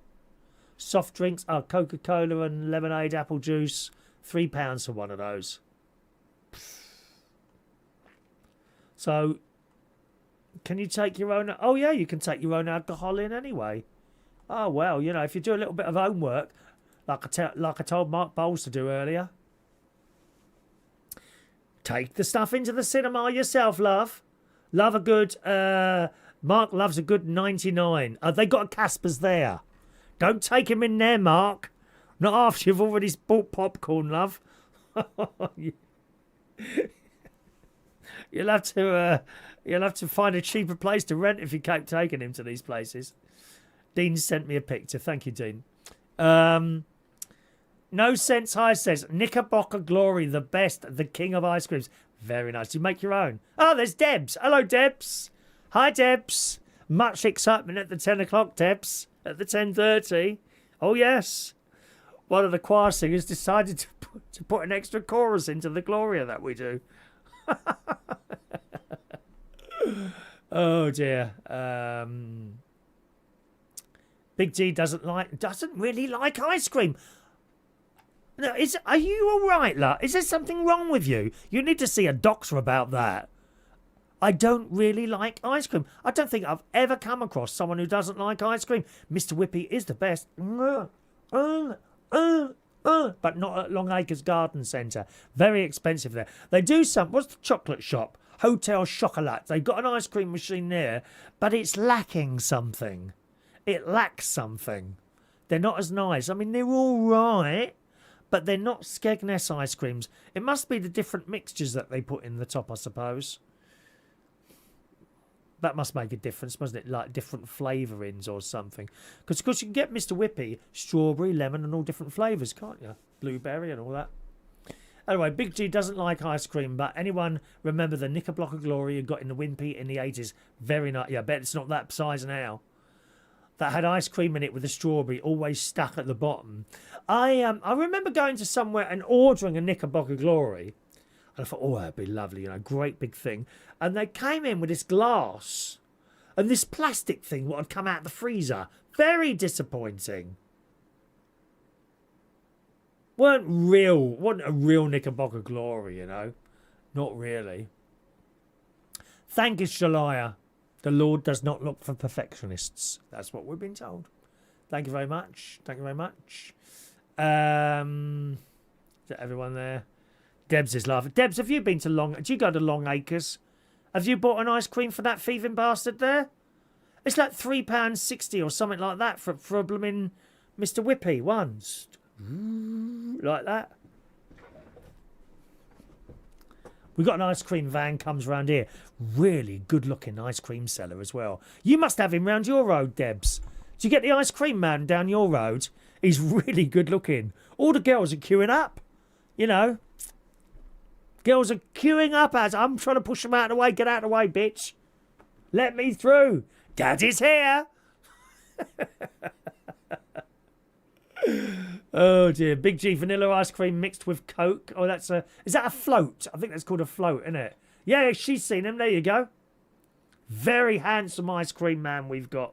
Soft drinks are Coca-Cola and lemonade, apple juice. £3 for one of those. So, can you take your own? Oh yeah, you can take your own alcohol in anyway. Oh well, you know, if you do a little bit of homework, like I told Mark Bowles to do earlier, take the stuff into the cinema yourself, love. Love a good. Mark loves a good 99. They got a Casper's there. Don't take him in there, Mark. Not after you've already bought popcorn, love. You'll have to find a cheaper place to rent if you keep taking him to these places. Dean sent me a picture. Thank you, Dean. No Sense High says, Knickerbocker Glory, the best, the king of ice creams. Very nice. You make your own. Oh, there's Debs. Hello, Debs. Hi, Debs. Much excitement at the 10 o'clock, Debs. At the 10:30. Oh, yes. One of the choir singers decided to put an extra chorus into the Gloria that we do. Oh dear. Big G doesn't really like ice cream. No, are you all right, love? Is there something wrong with you? You need to see a doctor about that. I don't really like ice cream. I don't think I've ever come across someone who doesn't like ice cream. Mr. Whippy is the best. But not at Long Acres Garden Centre. Very expensive there. They do what's the chocolate shop? Hotel Chocolat. They've got an ice cream machine there, but it's lacking something. It lacks something. They're not as nice. I mean, they're all right, but they're not Skegness ice creams. It must be the different mixtures that they put in the top, I suppose. That must make a difference, mustn't it? Like different flavourings or something. Because, of course, you can get Mr. Whippy, strawberry, lemon, and all different flavours, can't you? Blueberry and all that. Anyway, Big G doesn't like ice cream, but anyone remember the Knickerbocker Glory you got in the Wimpy in the 80s? Very nice. Yeah, I bet it's not that size now. That had ice cream in it with a strawberry always stuck at the bottom. I remember going to somewhere and ordering a Knickerbocker Glory. And I thought, oh, that'd be lovely, you know, great big thing. And they came in with this glass and this plastic thing what had come out of the freezer. Very disappointing. Wasn't a real Knickerbocker Glory, you know. Not really. Thank you, Shalaya. The Lord does not look for perfectionists. That's what we've been told. Thank you very much. Thank you very much. Is that everyone there? Debs is laughing. Debs, have you been to do you go to Long Acres? Have you bought an ice cream for that thieving bastard there? It's like £3.60 or something like that for a blooming Mr. Whippy once. Like that. We got an ice cream van comes round here. Really good looking ice cream seller as well. You must have him round your road, Debs. Do you get the ice cream man down your road? He's really good looking. All the girls are queuing up. You know. Girls are queuing up as I'm trying to push them out of the way. Get out of the way, bitch. Let me through. Daddy's here. Oh dear. Big G vanilla ice cream mixed with Coke. Oh, is that a float? I think that's called a float, isn't it? Yeah, she's seen him. There you go. Very handsome ice cream man we've got.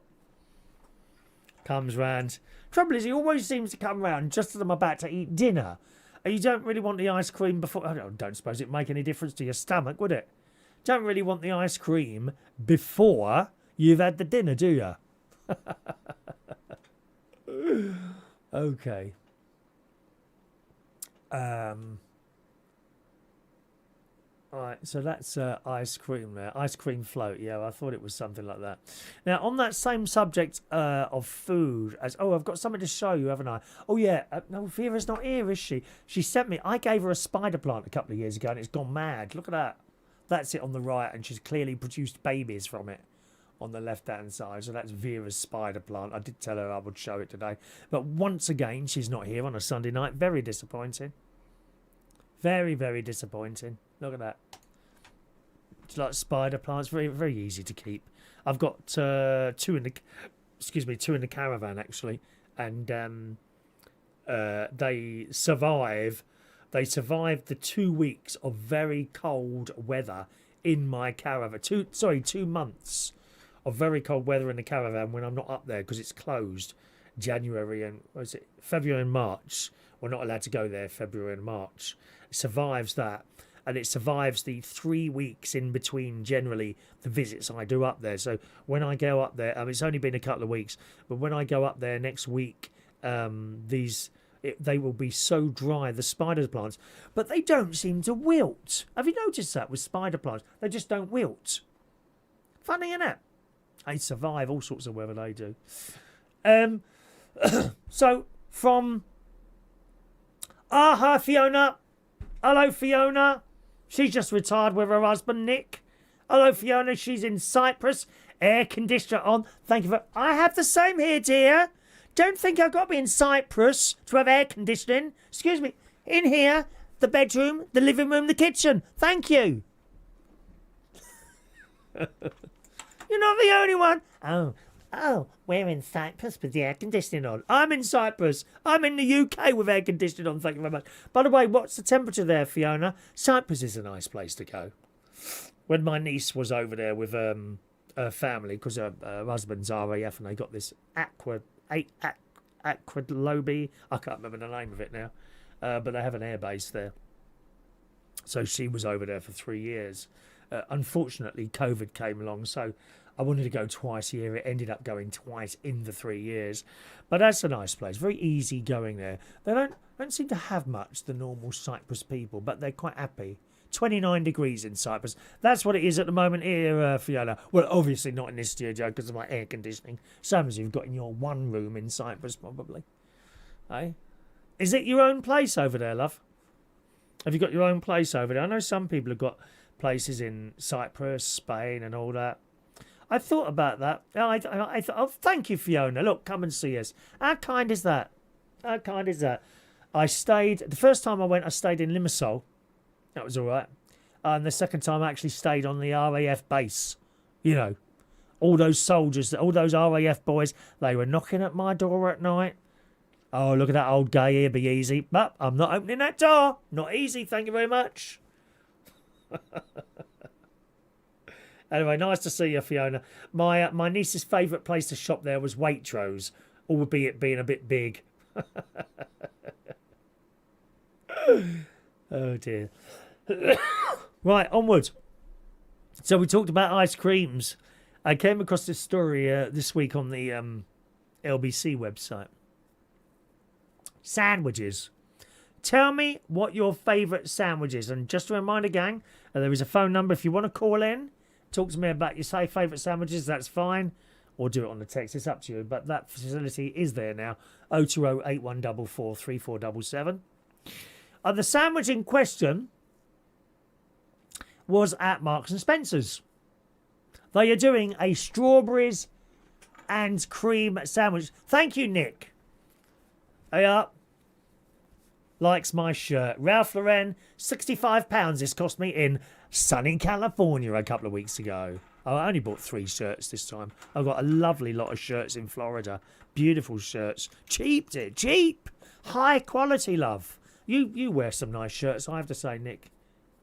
Comes round. Trouble is, he always seems to come round just as I'm about to eat dinner. And you don't really want the ice cream before... I don't suppose it'd make any difference to your stomach, would it? Don't really want the ice cream before you've had the dinner, do you? Okay. Alright, so that's ice cream there. Ice cream float, yeah, I thought it was something like that. Now, on that same subject of food, I've got something to show you, haven't I? Oh, yeah, no, Vera's not here, is she? She sent me, I gave her a spider plant a couple of years ago and it's gone mad. Look at that. That's it on the right, and she's clearly produced babies from it on the left-hand side. So that's Vera's spider plant. I did tell her I would show it today. But once again, she's not here on a Sunday night. Very disappointing. Very, very disappointing. Look at that. It's like spider plants. Very, very easy to keep. I've got two in the caravan actually, and they survive. They survived the 2 weeks of very cold weather in my caravan. 2 months of very cold weather in the caravan when I'm not up there because it's closed. January and February and March. We're not allowed to go there. February and March. It survives that, and it survives the 3 weeks in between. Generally, the visits I do up there. So when I go up there, it's only been a couple of weeks, but when I go up there next week, they will be so dry, the spider plants, but they don't seem to wilt. Have you noticed that with spider plants? They just don't wilt. Funny, isn't it? They survive all sorts of weather, they do. So, from... hi, Fiona. Hello, Fiona. She's just retired with her husband, Nick. Hello, Fiona. She's in Cyprus. Air conditioner on. Thank you for... I have the same here, dear. Don't think I've got to be in Cyprus to have air conditioning. Excuse me. In here, the bedroom, the living room, the kitchen. Thank you. You're not the only one. Oh, we're in Cyprus with the air conditioning on. I'm in Cyprus. I'm in the UK with air conditioning on. Thank you very much. By the way, what's the temperature there, Fiona? Cyprus is a nice place to go. When my niece was over there with her family, because her husband's RAF, and they got this Aquadlobi. I can't remember the name of it now, but they have an air base there. So she was over there for 3 years. Unfortunately, COVID came along, so I wanted to go twice a year. It ended up going twice in the 3 years. But that's a nice place. Very easy going there. They don't seem to have much, the normal Cyprus people, but they're quite happy. 29 degrees in Cyprus. That's what it is at the moment here, Fiona. Well, obviously not in this studio because of my air conditioning. Same as you've got in your one room in Cyprus, probably. Eh? Is it your own place over there, love? Have you got your own place over there? I know some people have got places in Cyprus, Spain and all that. I thought about that. I thought, oh, thank you, Fiona. Look, come and see us. How kind is that? How kind is that? The first time I went, I stayed in Limassol. That was all right. And the second time I actually stayed on the RAF base. You know, all those soldiers, all those RAF boys, they were knocking at my door at night. Oh, look at that old guy here, be easy. But I'm not opening that door. Not easy, thank you very much. Anyway, nice to see you, Fiona. My niece's favourite place to shop there was Waitrose, albeit being a bit big. Oh, dear. Right, onwards. So we talked about ice creams. I came across this story this week on the LBC website. Sandwiches. Tell me what your favourite sandwich is. And just a reminder, gang, there is a phone number if you want to call in. Talk to me about your favourite sandwiches. That's fine. Or do it on the text. It's up to you. But that facility is there now. 020 8144 3477. The sandwich in question was at Marks and Spencer's. They are doing a strawberries and cream sandwich. Thank you, Nick. Hey up. Likes my shirt. Ralph Lauren, £65 this cost me in sunny California a couple of weeks ago. I only bought 3 shirts this time. I've got a lovely lot of shirts in Florida. Beautiful shirts. Cheap, dear. Cheap. High quality, love. You wear some nice shirts, I have to say, Nick.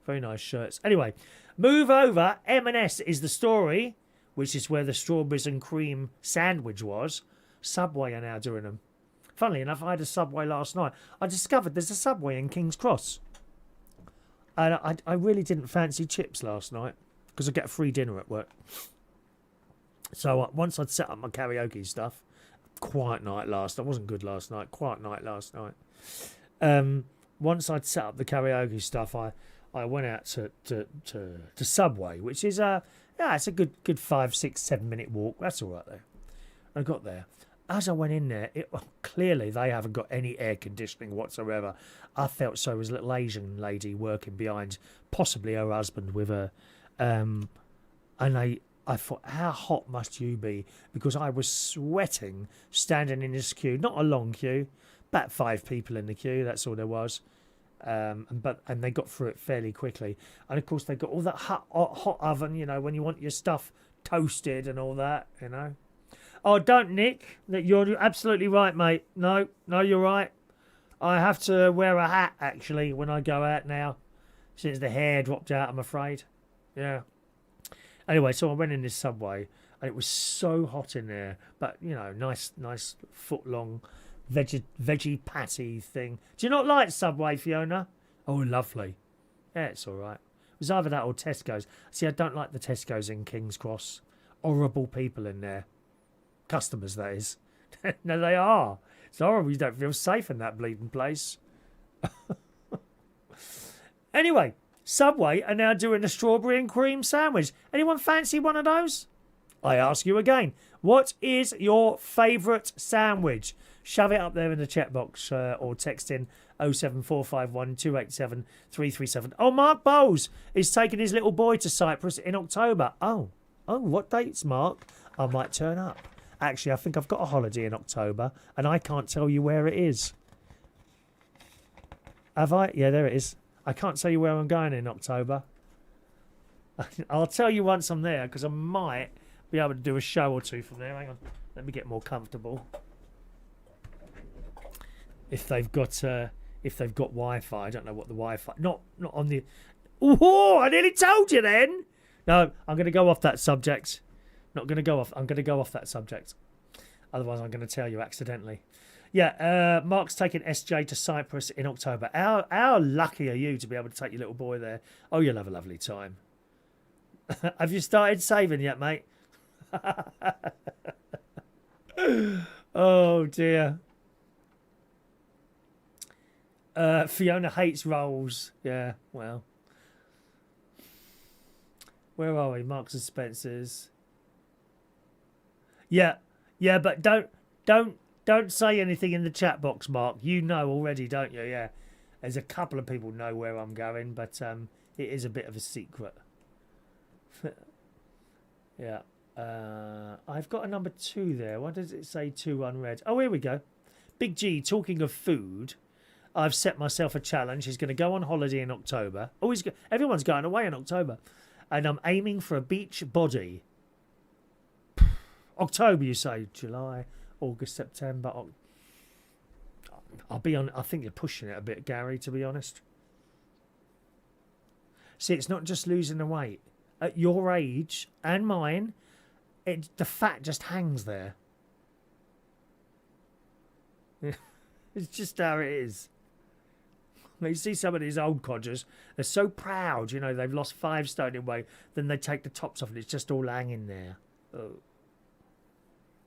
Very nice shirts. Anyway, Move over. M&S is the story, which is where the strawberries and cream sandwich was. Subway are now doing them. Funnily enough, I had a Subway last night. I discovered there's a Subway in King's Cross. And I really didn't fancy chips last night because I get a free dinner at work. So once I'd set up my karaoke stuff, quiet night last night. Wasn't good last night. Quiet night last night. Once I'd set up the karaoke stuff, I went out to Subway, which is it's a good 5, 6, 7 minute walk. That's all right there. I got there. As I went in there, clearly they haven't got any air conditioning whatsoever. I felt so as a little Asian lady working behind, possibly her husband with her, and I thought, how hot must you be? Because I was sweating standing in this queue, not a long queue, about 5 people in the queue. That's all there was. And they got through it fairly quickly. And of course they got all that hot oven, you know, when you want your stuff toasted and all that, you know. Oh, don't, Nick. You're absolutely right, mate. No, you're right. I have to wear a hat, actually, when I go out now, since the hair dropped out, I'm afraid. Yeah. Anyway, so I went in this Subway, and it was so hot in there. But, you know, nice foot-long veggie patty thing. Do you not like Subway, Fiona? Oh, lovely. Yeah, it's all right. It was either that or Tesco's. See, I don't like the Tesco's in King's Cross. Horrible people in there. Customers, that is. No, they are. It's horrible. You don't feel safe in that bleeding place. Anyway, Subway are now doing a strawberry and cream sandwich. Anyone fancy one of those? I ask you again, what is your favourite sandwich? Shove it up there in the chat box or text in 07451 287 337. Oh, Mark Bowles is taking his little boy to Cyprus in October. Oh, what dates, Mark? I might turn up. Actually, I think I've got a holiday in October, and I can't tell you where it is. Have I? Yeah, there it is. I can't tell you where I'm going in October. I'll tell you once I'm there, because I might be able to do a show or two from there. Hang on, let me get more comfortable. If they've got Wi-Fi, I don't know what the Wi-Fi. Not on the. Oh, I nearly told you then. No, I'm going to go off that subject. Not going to go off. I'm going to go off that subject. Otherwise, I'm going to tell you accidentally. Yeah, Mark's taking SJ to Cyprus in October. How lucky are you to be able to take your little boy there? Oh, you'll have a lovely time. Have you started saving yet, mate? Oh, dear. Fiona hates rolls. Yeah, well. Where are we? Marks and Spencer's. Yeah, but don't say anything in the chat box, Mark. You know already, don't you? Yeah. There's a couple of people know where I'm going, but it is a bit of a secret. Yeah. I've got a number 2 there. Why does it say 2 unread? Oh, here we go. Big G, talking of food, I've set myself a challenge. He's going to go on holiday in October. Oh, everyone's going away in October. And I'm aiming for a beach body. October, you say? July, August, September. I'll be on. I think you're pushing it a bit, Gary, to be honest. See, it's not just losing the weight. At your age and mine, the fat just hangs there. It's just how it is. You see some of these old codgers, they're so proud, you know, they've lost 5 stone in weight, then they take the tops off and it's just all hanging there. Oh.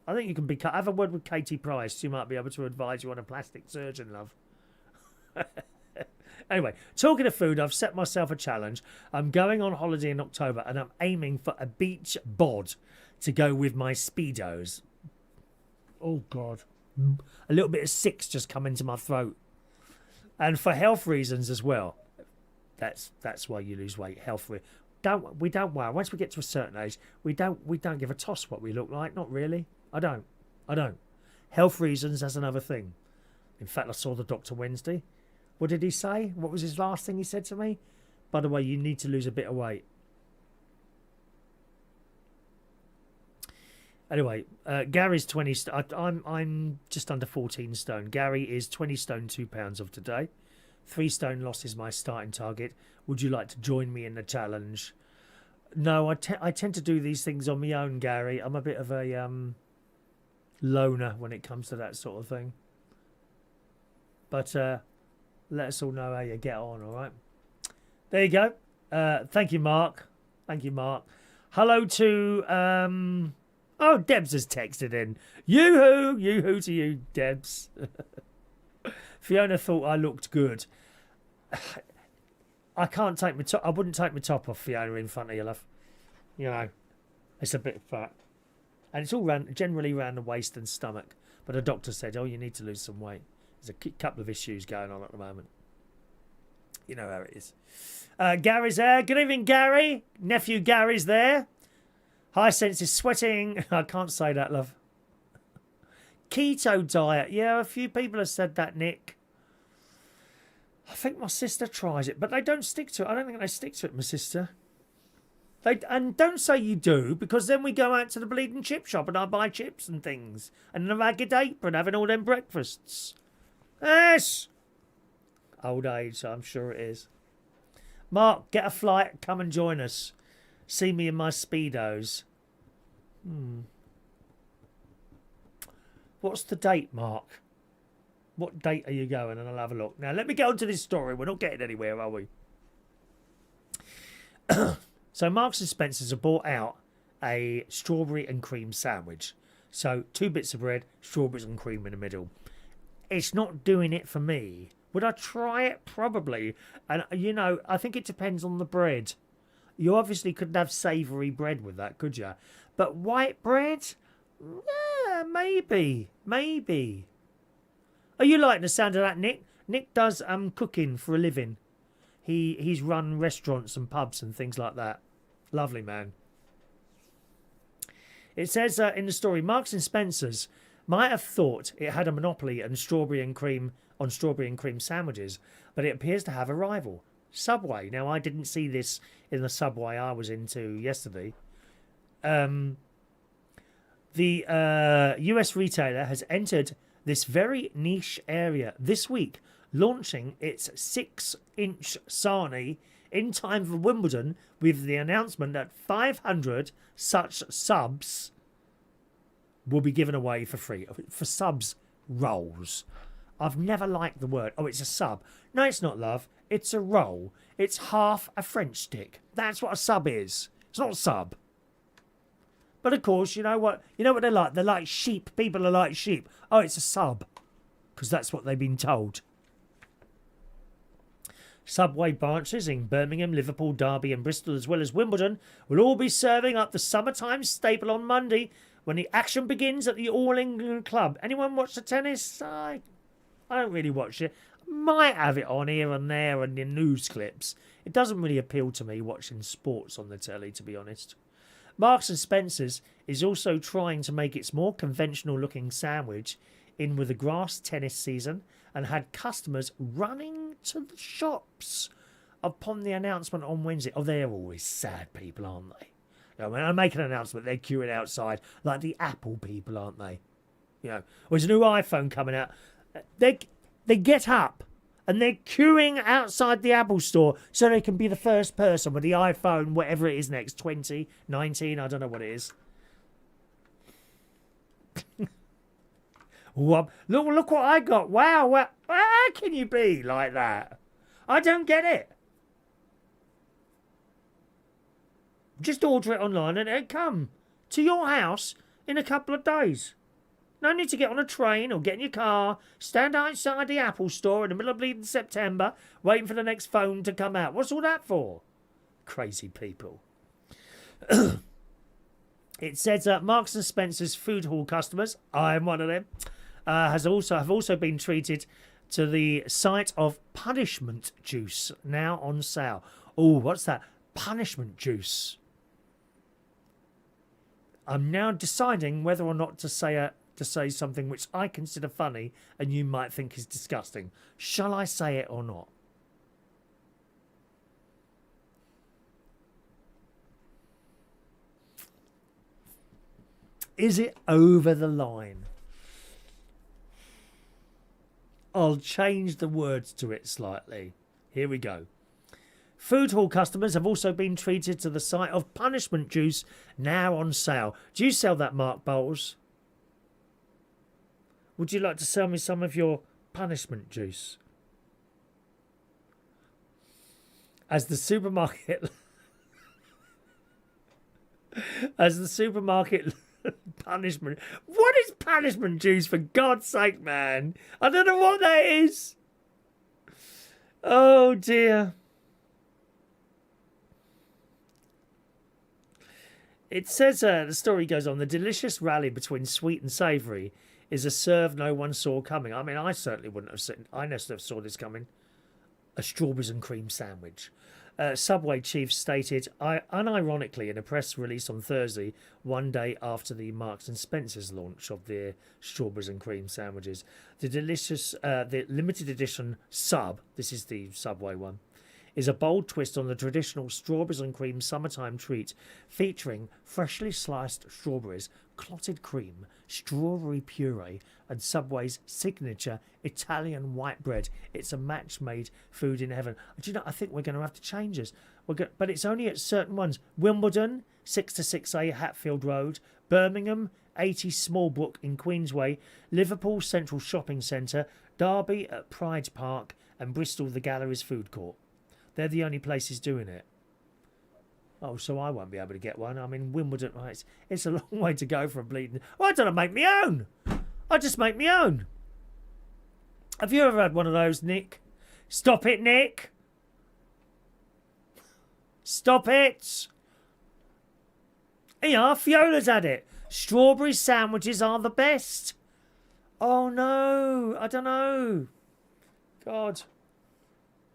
I think you can be. Have a word with Katie Price. She might be able to advise you on a plastic surgeon, love. Anyway, talking of food, I've set myself a challenge. I'm going on holiday in October and I'm aiming for a beach bod to go with my Speedos. Oh, God. A little bit of 6 just come into my throat. And for health reasons as well. That's why you lose weight. Health reasons. We don't worry. Once we get to a certain age, we don't give a toss what we look like. Not really. I don't. Health reasons, that's another thing. In fact, I saw the doctor Wednesday. What did he say? What was his last thing he said to me? By the way, you need to lose a bit of weight. Anyway, Gary's 20. I'm just under 14 stone. Gary is 20 stone 2 pounds of today. 3 stone loss is my starting target. Would you like to join me in the challenge? No, I tend to do these things on my own, Gary. I'm a bit of a loner when it comes to that sort of thing. But let us all know how you get on, all right? There you go. Thank you, Mark. Thank you, Mark. Hello to... oh, Debs has texted in. Yoo-hoo! Yoo-hoo to you, Debs. Fiona thought I looked good. I can't take my top... I wouldn't take my top off, Fiona, in front of you, love. You know, it's a bit fat. And it's all generally around the waist and stomach. But the doctor said, oh, you need to lose some weight. There's a couple of issues going on at the moment. You know how it is. Gary's there. Good evening, Gary. Nephew Gary's there. High sense is sweating. I can't say that, love. Keto diet. Yeah, a few people have said that, Nick. I think my sister tries it, but they don't stick to it. I don't think they stick to it, my sister. And don't say you do, because then we go out to the bleeding chip shop and I buy chips and things. And a ragged apron having all them breakfasts. Yes! Old age, I'm sure it is. Mark, get a flight. Come and join us. See me in my Speedos. What's the date, Mark? What date are you going? And I'll have a look. Now, let me get on to this story. We're not getting anywhere, are we? So, Marks and Spencer's have bought out a strawberry and cream sandwich. So, 2 bits of bread, strawberries and cream in the middle. It's not doing it for me. Would I try it? Probably. And, you know, I think it depends on the bread. You obviously couldn't have savoury bread with that, could you? But white bread? Yeah, maybe. Maybe. Are you liking the sound of that, Nick? Nick does cooking for a living. He's run restaurants and pubs and things like that. Lovely man. It says in the story, Marks and Spencer's might have thought it had a monopoly on strawberry and cream sandwiches, but it appears to have a rival, Subway. Now, I didn't see this in the Subway I was into yesterday. The US retailer has entered this very niche area this week, launching its 6-inch sarnie in time for Wimbledon, with the announcement that 500 such subs will be given away for free. For subs rolls. I've never liked the word. Oh, it's a sub. No, it's not, love. It's a roll. It's half a French stick. That's what a sub is. It's not a sub. But of course, you know what? You know what they're like? They're like sheep. People are like sheep. Oh, it's a sub. Because that's what they've been told. Subway branches in Birmingham, Liverpool, Derby and Bristol, as well as Wimbledon, will all be serving up the summertime staple on Monday when the action begins at the All England Club. Anyone watch the tennis? I don't really watch it. Might have it on here and there and in news clips. It doesn't really appeal to me watching sports on the telly, to be honest. Marks and Spencer's is also trying to make its more conventional looking sandwich in with the grass tennis season, and had customers running to the shops upon the announcement on Wednesday. Oh, they're always sad people, aren't they? You know, when I make an announcement, they're queuing outside like the Apple people, aren't they? You know, there's a new iPhone coming out. They get up and they're queuing outside the Apple store so they can be the first person with the iPhone, whatever it is next, 20, 19, I don't know what it is. Look what I got. Wow, how can you be like that? I don't get it. Just order it online and it'll come to your house in a couple of days. No need to get on a train or get in your car, stand outside the Apple store in the middle of bleeding September, waiting for the next phone to come out. What's all that for? Crazy people. It says that Marks and Spencer's food hall customers, I'm one of them, have also been treated to the sight of punishment juice now on sale. Oh, what's that? Punishment juice. I'm now deciding whether or not to say something which I consider funny and you might think is disgusting. Shall I say it or not? Is it over the line? I'll change the words to it slightly. Here we go. Food hall customers have also been treated to the sight of punishment juice now on sale. Do you sell that, Mark Bowles? Would you like to sell me some of your punishment juice? As the supermarket... As the supermarket punishment... What is punishment juice, for God's sake, man? I don't know what that is. Oh, dear. It says, the story goes on, the delicious rally between sweet and savoury is a serve no one saw coming. I mean, I certainly wouldn't have seen... I never saw this coming. A strawberries and cream sandwich. Subway chief stated unironically in a press release on Thursday, one day after the Marks and Spencer's launch of their strawberries and cream sandwiches. The delicious, the limited edition sub, this is the Subway one, is a bold twist on the traditional strawberries and cream summertime treat, featuring freshly sliced strawberries, clotted cream, strawberry puree, and Subway's signature Italian white bread. It's a match-made food in heaven. Do you know, I think we're going to have to change this. But it's only at certain ones. Wimbledon, 6 to 6A Hatfield Road. Birmingham, 80 Smallbrook in Queensway. Liverpool Central Shopping Centre. Derby at Pride Park. And Bristol, the Galleries Food Court. They're the only places doing it. Oh, so I won't be able to get one. I mean, Wimbledon, right, it's a long way to go for a bleeding... Oh, I don't make my own. I just make my own. Have you ever had one of those, Nick? Stop it, Nick. Stop it. Yeah, Fiona's had it. Strawberry sandwiches are the best. Oh, no. I don't know. God.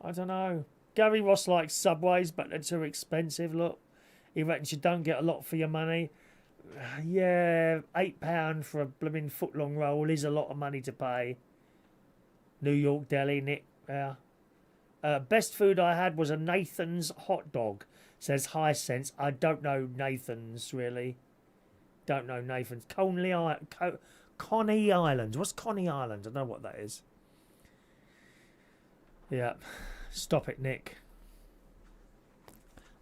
I don't know. Gary Ross likes Subways, but they're too expensive, look. He reckons you don't get a lot for your money. Yeah, £8 for a blooming foot-long roll is a lot of money to pay. New York Deli, Nick. Yeah. Best food I had was a Nathan's hot dog, says High Sense. I don't know Nathan's, really. Don't know Nathan's. Coney Island. What's Coney Island? I don't know what that is. Yeah. Stop it, Nick.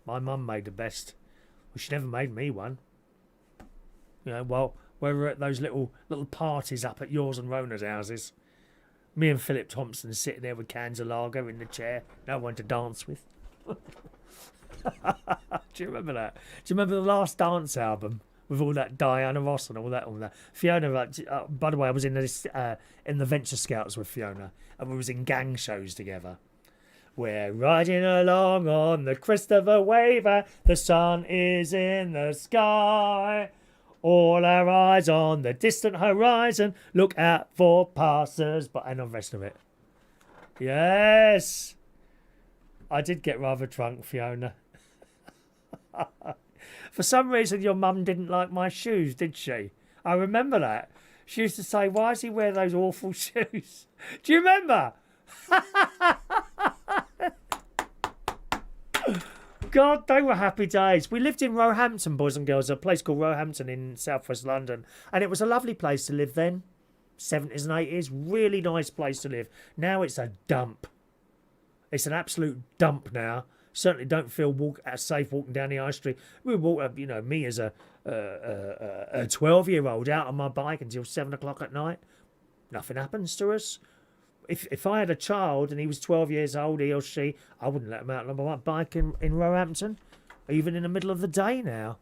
My mum made the best. Well, she never made me one. You know, well, we were at those little parties up at yours and Rona's houses. Me and Philip Thompson sitting there with cans of lager in the chair. No one to dance with. Do you remember that? Do you remember the Last Dance album? With all that Diana Ross and all that. Fiona, by the way, I was in the Venture Scouts with Fiona. And we was in gang shows together. We're riding along on the crest of a wave. The sun is in the sky. All our eyes on the distant horizon. Look out for passers. But and the rest of it. Yes. I did get rather drunk, Fiona. For some reason, your mum didn't like my shoes, did she? I remember that. She used to say, why does he wear those awful shoes? Do you remember? God, they were happy days. We lived in Roehampton, boys and girls, a place called Roehampton in southwest London. And it was a lovely place to live then. 70s and 80s. Really nice place to live. Now it's a dump. It's an absolute dump now. Certainly don't feel safe walking down the high street. We walk, me as a 12-year-old out on my bike until 7 o'clock at night. Nothing happens to us. If I had a child and he was 12 years old, he or she, I wouldn't let him out on my bike in Roehampton, even in the middle of the day now.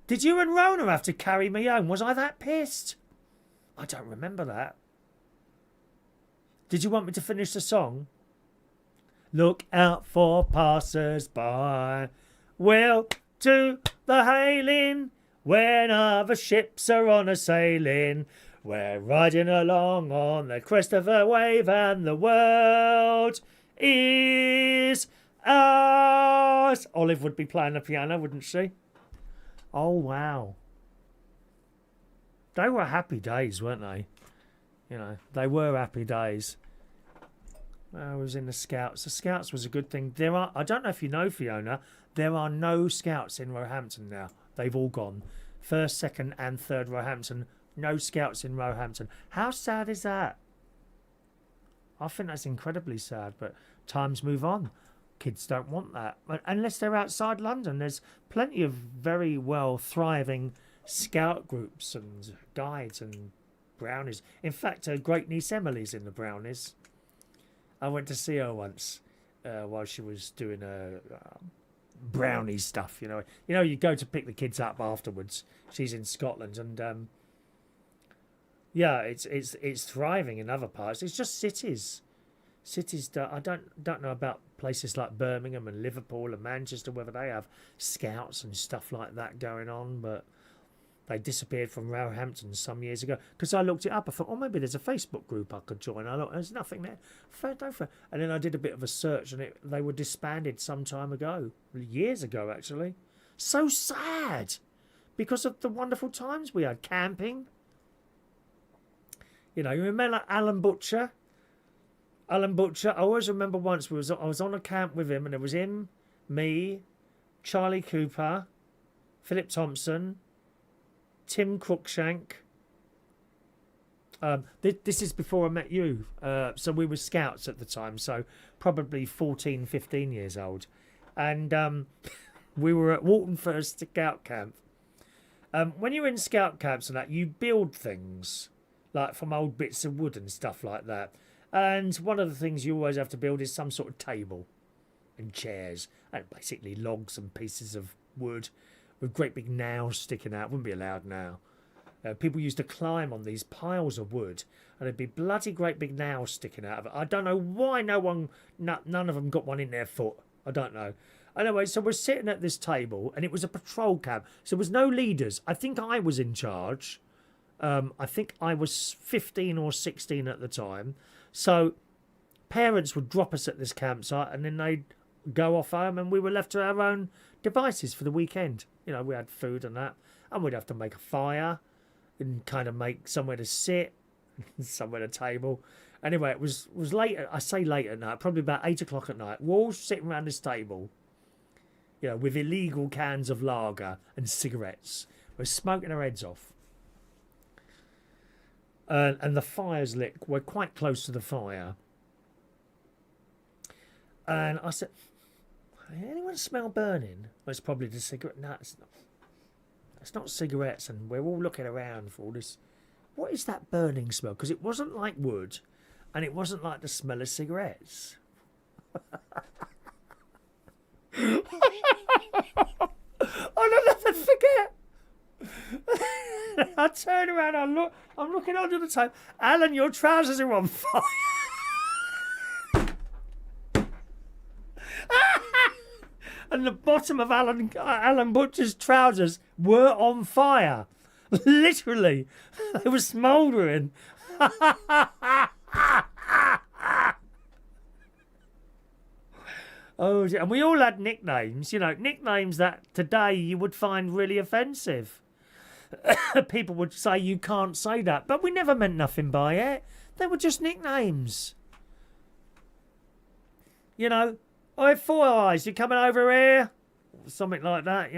Did you and Rona have to carry me home? Was I that pissed? I don't remember that. Did you want me to finish the song? Look out for passers-by. We'll to the hailing when other ships are on a sailing. We're riding along on the crest of a wave and the world is ours. Olive would be playing the piano, wouldn't she? Oh, wow. They were happy days, weren't they? You know, they were happy days. I was in the Scouts. The Scouts was a good thing. I don't know if you know, Fiona, there are no Scouts in Roehampton now. They've all gone. 1st, 2nd and 3rd Roehampton. No Scouts in Roehampton. How sad is that? I think that's incredibly sad, but times move on. Kids don't want that. Unless they're outside London. There's plenty of very well thriving scout groups and guides and brownies. In fact, her great niece Emily's in the brownies. I went to see her once while she was doing her brownie stuff. You go to pick the kids up afterwards. She's in Scotland, and yeah, it's thriving in other parts. It's just cities. I don't know about places like Birmingham and Liverpool and Manchester, whether they have scouts and stuff like that going on, but they disappeared from Roehampton some years ago. Because I looked it up, I thought, oh, maybe there's a Facebook group I could join. I thought, there's nothing there. And then I did a bit of a search, and they were disbanded some time ago, years ago actually. So sad, because of the wonderful times we had camping. You remember Alan Butcher? Alan Butcher, I always remember once I was on a camp with him, and it was him, me, Charlie Cooper, Philip Thompson, Tim Cruikshank. This is before I met you. So we were scouts at the time, so probably 14, 15 years old. And we were at Walton First Scout Camp. When you're in scout camps and that, you build things, like from old bits of wood and stuff like that. And one of the things you always have to build is some sort of table and chairs and basically logs and pieces of wood with great big nails sticking out. Wouldn't be allowed now. People used to climb on these piles of wood, and there'd be bloody great big nails sticking out of it. I don't know why none of them got one in their foot. I don't know. Anyway, so we're sitting at this table, and it was a patrol camp. So there was no leaders. I think I was in charge. I think I was 15 or 16 at the time. So parents would drop us at this campsite, and then they'd go off home, and we were left to our own devices for the weekend. We had food and that, and we'd have to make a fire and kind of make somewhere to sit, somewhere to table. Anyway, it was late. I say late at night, probably about 8 o'clock at night. We're all sitting around this table, with illegal cans of lager and cigarettes. We're smoking our heads off. And the fire's lit. We're quite close to the fire. And I said, anyone smell burning? Well, it's probably the cigarette. No, it's not cigarettes. And we're all looking around for all this. What is that burning smell? Because it wasn't like wood, and it wasn't like the smell of cigarettes. I'll never forget. I turn around, I'm looking under the table. Alan, your trousers are on fire. And the bottom of Alan Butcher's trousers were on fire. Literally. They were smouldering. Oh, and we all had nicknames, nicknames that today you would find really offensive. People would say you can't say that, but we never meant nothing by it. They were just nicknames. Oi, Four Eyes, you coming over here? Something like that,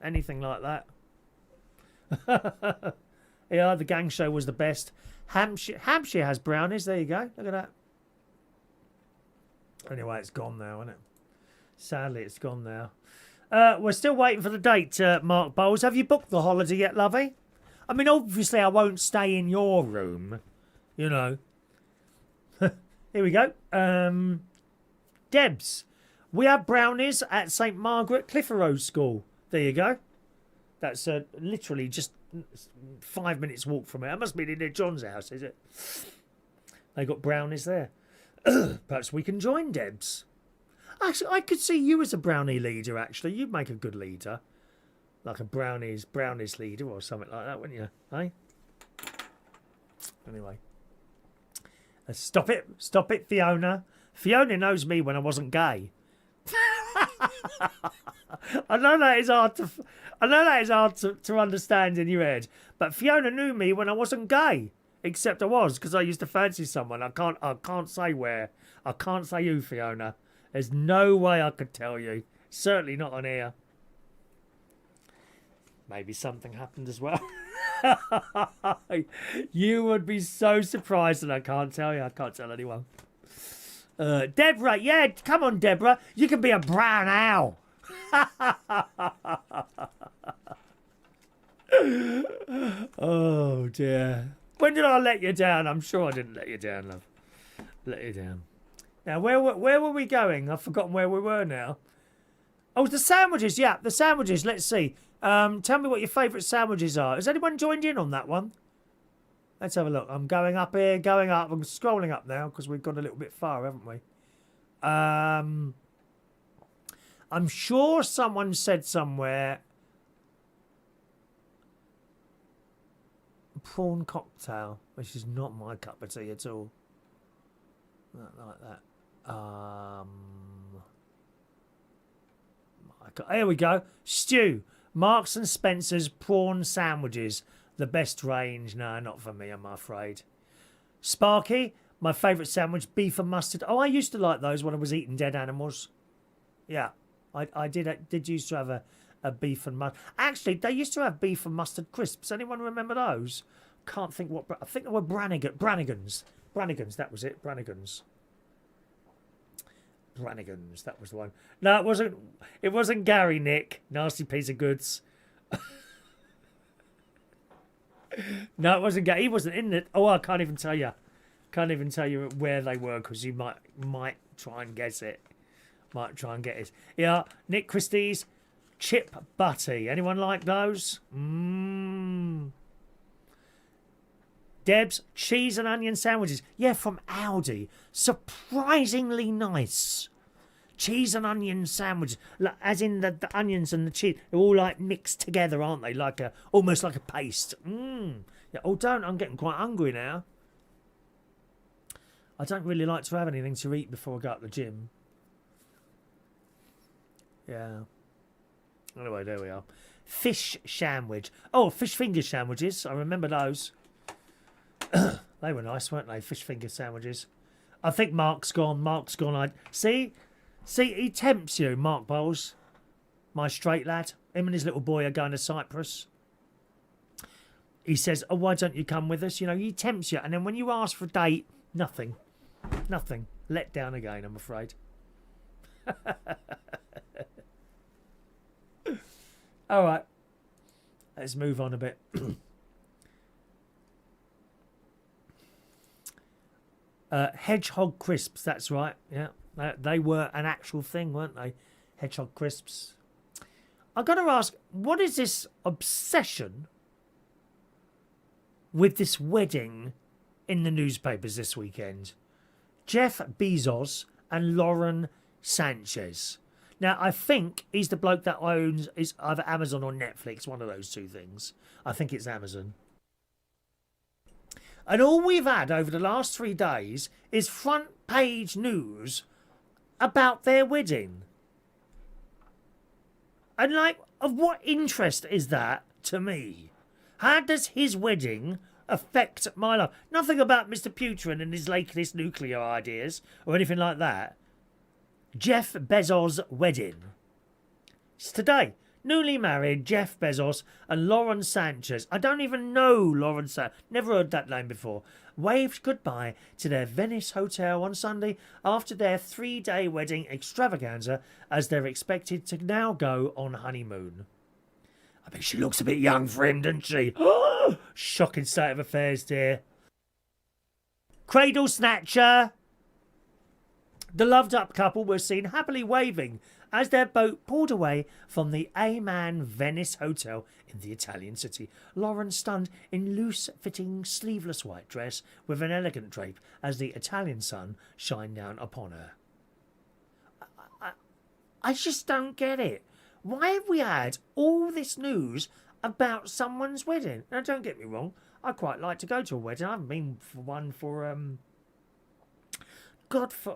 anything like that. Yeah, the gang show was the best. Hampshire has brownies. There you go. Look at that. Anyway, it's gone now, isn't it? Sadly, it's gone now. We're still waiting for the date, Mark Bowles. Have you booked the holiday yet, lovey? I mean, obviously, I won't stay in your room. Here we go. Debs. We have brownies at St Margaret Clitheroe School. There you go. That's literally just 5 minutes walk from it. It must be near John's house, is it? They got brownies there. Perhaps we can join Debs. Actually, I could see you as a brownie leader, actually. You'd make a good leader. Like a brownies leader or something like that, wouldn't you? Hey? Anyway. Stop it, Fiona. Fiona knows me when I wasn't gay. I know that is hard to understand in your head, but Fiona knew me when I wasn't gay, except I was, because I used to fancy someone. I can't say where. I can't say who, Fiona. There's no way I could tell you. Certainly not on here. Maybe something happened as well. You would be so surprised, and I can't tell you. I can't tell anyone. Deborah, yeah, come on, Deborah. You can be a brown owl. Oh, dear. When did I let you down? I'm sure I didn't let you down, love. Let you down. Now, where were we going? I've forgotten where we were now. Oh, the sandwiches. Yeah, the sandwiches. Let's see. Tell me what your favourite sandwiches are. Has anyone joined in on that one? Let's have a look. I'm going up here, going up. I'm scrolling up now because we've gone a little bit far, haven't we? I'm sure someone said somewhere prawn cocktail, which is not my cup of tea at all. Not like that. Here we go. Stew. Marks and Spencer's prawn sandwiches. The best range. No, not for me, I'm afraid. Sparky. My favourite sandwich, beef and mustard. Oh, I used to like those when I was eating dead animals. Yeah, I did used to have a beef and mustard. Actually, they used to have beef and mustard crisps. Anyone remember those? Can't think what. I think they were Brannigan's. Brannigan's, that was it. Brannigan's. Brannigan's, that was the one. No, it wasn't. It wasn't Gary, Nick. Nasty piece of goods. No, it wasn't Gary. He wasn't in it. Oh, I can't even tell you. Can't even tell you where they were because you might try and guess it. Might try and get it. Yeah, Nick Christie's chip butty. Anyone like those? Deb's cheese and onion sandwiches. Yeah, from Aldi. Surprisingly nice. Cheese and onion sandwiches. As in the onions and the cheese. They're all like mixed together, aren't they? Almost like a paste. Yeah, I'm getting quite hungry now. I don't really like to have anything to eat before I go to the gym. Yeah. Anyway, there we are. Fish sandwich. Oh, fish finger sandwiches. I remember those. They were nice, weren't they? Fish finger sandwiches. I think Mark's gone. See, he tempts you, Mark Bowles. My straight lad. Him and his little boy are going to Cyprus. He says, oh, why don't you come with us? You know, he tempts you. And then when you ask for a date, nothing. Nothing. Let down again, I'm afraid. All right. Let's move on a bit. Hedgehog crisps, that's right. Yeah, they were an actual thing, weren't they? Hedgehog crisps. I've got to ask, what is this obsession with this wedding in the newspapers this weekend? Jeff Bezos and Lauren Sanchez. Now, I think he's the bloke that is either Amazon or Netflix, one of those two things. I think it's Amazon. And all we've had over the last 3 days is front page news about their wedding. And of what interest is that to me? How does his wedding affect my life? Nothing about Mr. Putin and his latest nuclear ideas or anything like that. Jeff Bezos' wedding. It's today. Newly married Jeff Bezos and Lauren Sanchez. I don't even know Lauren Sanchez. Never heard that name before. Waved goodbye to their Venice hotel on Sunday after their 3-day wedding extravaganza as they're expected to now go on honeymoon. I bet she looks a bit young for him, doesn't she? Shocking state of affairs, dear. Cradle snatcher. The loved-up couple were seen happily waving as their boat pulled away from the A-Man Venice Hotel in the Italian city. Lauren stunned in loose-fitting, sleeveless white dress with an elegant drape as the Italian sun shined down upon her. I just don't get it. Why have we had all this news about someone's wedding? Now, don't get me wrong. I quite like to go to a wedding. I haven't been for one for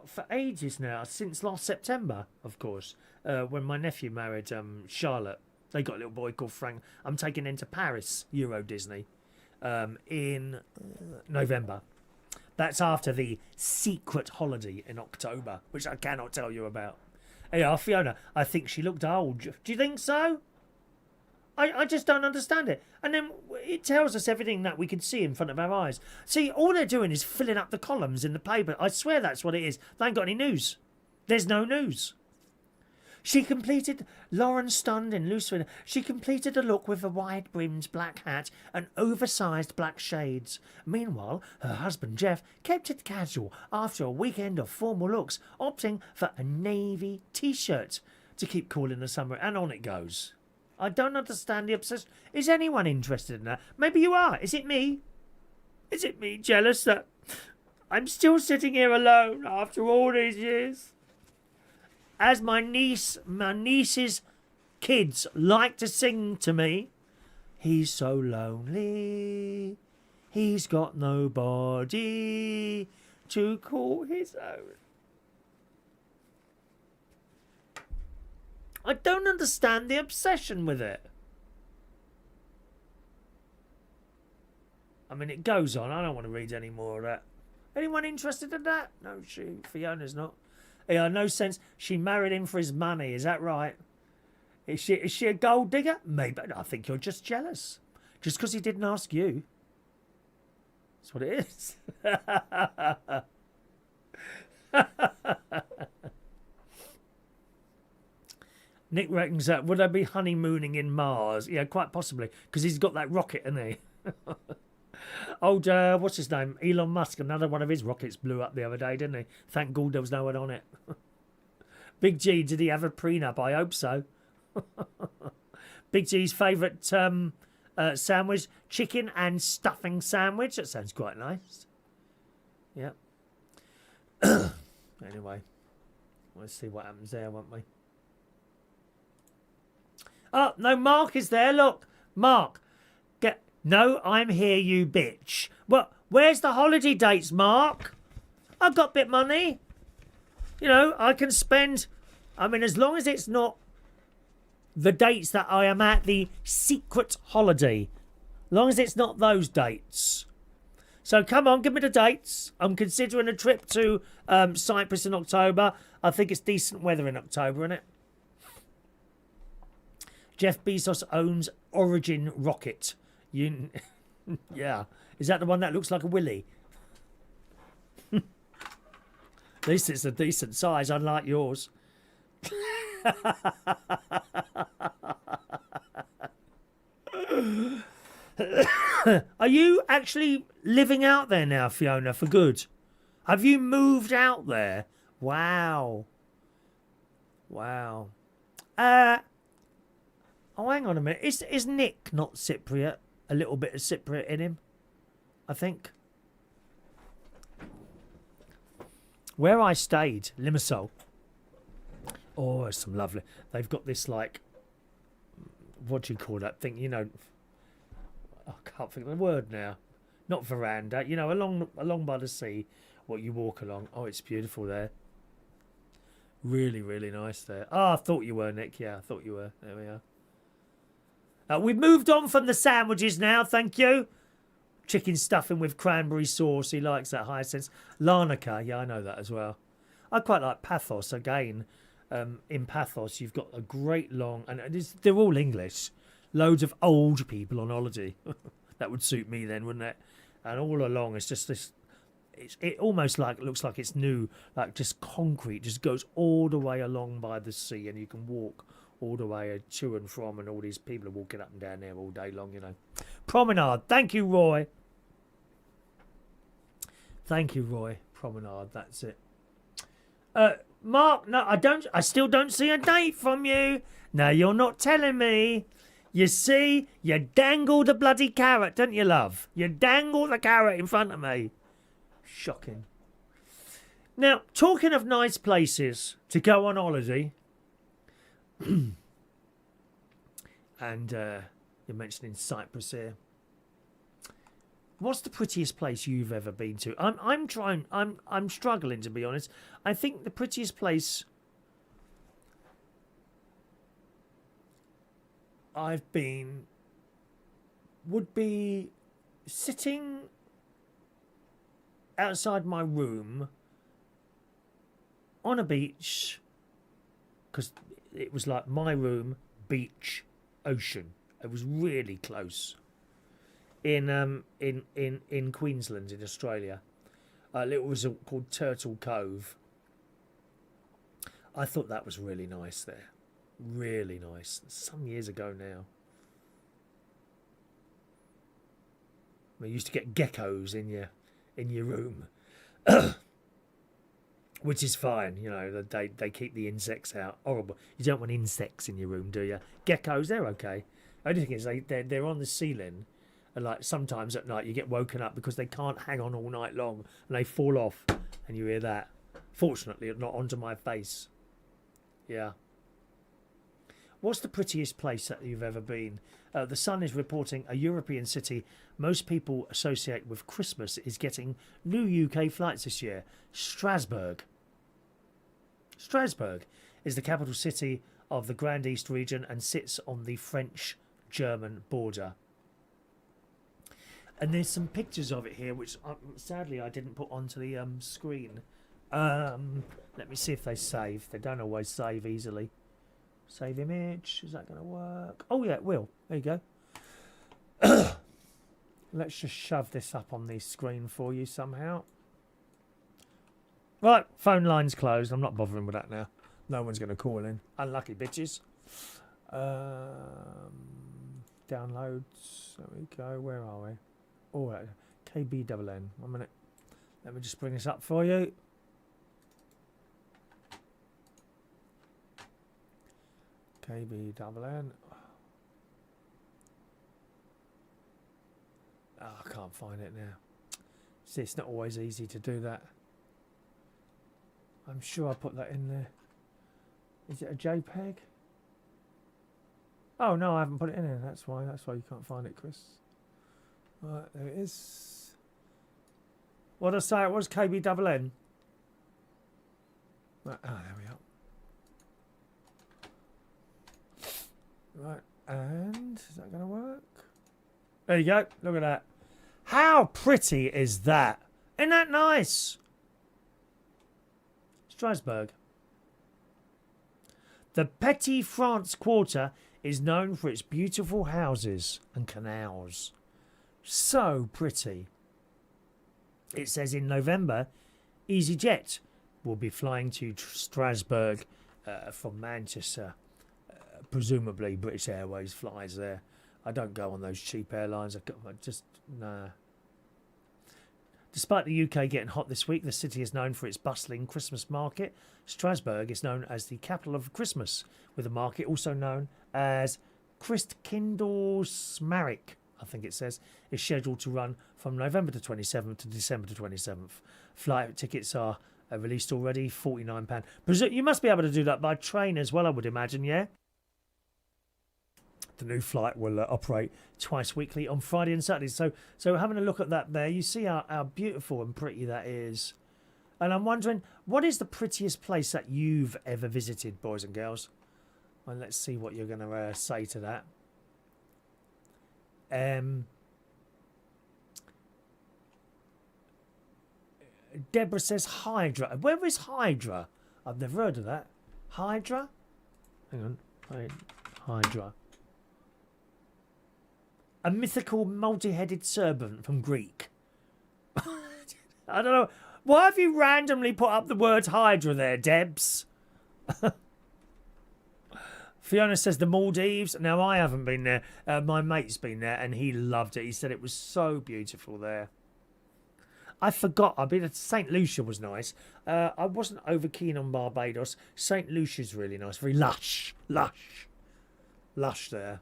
for ages now, since last September, of course, when my nephew married Charlotte. They got a little boy called Frank. I'm taking him to Paris, Euro Disney, in November. That's after the secret holiday in October, which I cannot tell you about. Yeah, Fiona, I think she looked old. Do you think so? I just don't understand it. And then it tells us everything that we can see in front of our eyes. See, all they're doing is filling up the columns in the paper. I swear that's what it is. They ain't got any news. There's no news. Lauren stunned in loose winter. She completed the look with a wide-brimmed black hat and oversized black shades. Meanwhile, her husband Jeff kept it casual after a weekend of formal looks, opting for a navy t-shirt to keep cool in the summer, and on it goes. I don't understand the obsession. Is anyone interested in that? Maybe you are. Is it me? Is it me jealous that I'm still sitting here alone after all these years? As my niece's kids like to sing to me, he's so lonely, he's got nobody to call his own. I don't understand the obsession with it. I mean, it goes on. I don't want to read any more of that. Anyone interested in that? No, Fiona's not. Yeah, no sense. She married him for his money. Is that right? Is she a gold digger? Maybe. I think you're just jealous. Just because he didn't ask you. That's what it is. Nick reckons that would I be honeymooning in Mars? Yeah, quite possibly, because he's got that rocket, hasn't he? Old, what's his name? Elon Musk, another one of his rockets blew up the other day, didn't he? Thank God there was no one on it. Big G, did he have a prenup? I hope so. Big G's favourite sandwich, chicken and stuffing sandwich. That sounds quite nice. Yeah. Anyway, let's see what happens there, won't we? Oh, no, Mark is there. Look, Mark. No, I'm here, you bitch. Well, where's the holiday dates, Mark? I've got bit money. You know, I can spend... I mean, as long as it's not the dates that I am at the secret holiday. As long as it's not those dates. So come on, give me the dates. I'm considering a trip to Cyprus in October. I think it's decent weather in October, isn't it? Jeff Bezos owns Origin rocket. Yeah. Is that the one that looks like a willy? At least it's a decent size, unlike yours. Are you actually living out there now, Fiona, for good? Have you moved out there? Wow. Wow. Oh, hang on a minute. Is Nick not Cypriot? A little bit of Cypriot in him, I think. Where I stayed, Limassol. Oh, it's some lovely. They've got this, like, what do you call that thing? You know, I can't think of the word now. Not veranda. You know, along by the sea, what you walk along. Oh, it's beautiful there. Really, really nice there. Oh, I thought you were, Nick. Yeah, I thought you were. There we are. We've moved on from the sandwiches now, thank you. Chicken stuffing with cranberry sauce. He likes that hyacinth. Larnaca, yeah, I know that as well. I quite like Pathos again. In Pathos, you've got a great long... And they're all English. Loads of old people on holiday. That would suit me then, wouldn't it? And all along, it's just this... It almost looks like it's new. Like just concrete. Just goes all the way along by the sea. And you can walk all the way to and from, and all these people are walking up and down there all day long, you know. Promenade. Thank you, Roy. Thank you, Roy. Promenade. That's it. Mark, no, I still don't see a date from you. No, you're not telling me. You see, you dangle the bloody carrot, don't you, love? You dangle the carrot in front of me. Shocking. Now, talking of nice places to go on holiday... and you're mentioning Cyprus here. What's the prettiest place you've ever been to? I'm struggling, to be honest. I think the prettiest place I've been would be sitting outside my room on a beach, because it was like my room, beach, ocean, It was really close. In Queensland, in Australia. It was called Turtle Cove. I thought that was really nice there. Really nice. Some years ago now. We used to get geckos in your room. Which is fine, you know, they keep the insects out. Horrible. You don't want insects in your room, do you? Geckos, they're okay. Only thing is they're on the ceiling, and like sometimes at night you get woken up because they can't hang on all night long and they fall off, and you hear that. Fortunately, not onto my face. Yeah. What's the prettiest place that you've ever been? The Sun is reporting a European city most people associate with Christmas is getting new UK flights this year. Strasbourg. Strasbourg is the capital city of the Grand East region and sits on the French-German border. And there's some pictures of it here, which sadly I didn't put onto the screen. Let me see if they save. They don't always save easily. Save image. Is that going to work? Oh, yeah, it will. There you go. Let's just shove this up on the screen for you somehow. Right, phone line's closed. I'm not bothering with that now. No one's going to call in. Unlucky bitches. Downloads. There we go. Where are we? Oh, right. KBNN. 1 minute. Let me just bring this up for you. KBNN. Oh, I can't find it now. See, it's not always easy to do that. I'm sure I put that in there. Is it a JPEG? Oh no, I haven't put it in there. That's why you can't find it, Chris. Right, there it is. What did I say it was? KBNN. Right, there we are. Right, and is that going to work? There you go. Look at that. How pretty is that? Isn't that nice? Strasbourg. The Petit France Quarter is known for its beautiful houses and canals. So pretty. It says in November, EasyJet will be flying to Strasbourg from Manchester. Presumably British Airways flies there. I don't go on those cheap airlines. I just, nah. Despite the UK getting hot this week, the city is known for its bustling Christmas market. Strasbourg is known as the capital of Christmas, with the market also known as Christkindlesmarkt, I think it says, is scheduled to run from November the 27th to December the 27th. Flight tickets are released already, £49. You must be able to do that by train as well, I would imagine, yeah? The new flight will operate twice weekly on Friday and Saturday. So having a look at that there, you see how beautiful and pretty that is. And I'm wondering, what is the prettiest place that you've ever visited, boys and girls? Well, let's see what you're going to say to that. Deborah says Hydra. Where is Hydra? I've never heard of that. Hydra? Hang on. Hydra. A mythical multi-headed serpent from Greek. I don't know. Why have you randomly put up the word Hydra there, Debs? Fiona says the Maldives. Now, I haven't been there. My mate's been there and he loved it. He said it was so beautiful there. I forgot. I've been at St. Lucia was nice. I wasn't over keen on Barbados. St. Lucia's really nice. Very lush. Lush there.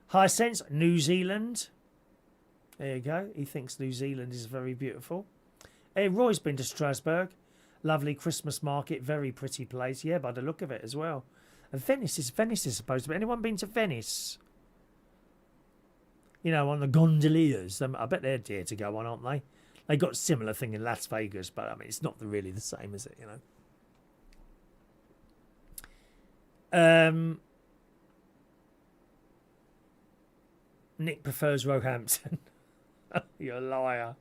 High Sense, New Zealand. There you go. He thinks New Zealand is very beautiful. Hey, Roy's been to Strasbourg. Lovely Christmas market. Very pretty place. Yeah, by the look of it as well. And Venice is supposed to be. Anyone been to Venice? You know, on the gondoliers. I bet they're dear to go on, aren't they? They got a similar thing in Las Vegas, but I mean, it's not really the same, is it? You know. Nick prefers Roehampton. You're a liar.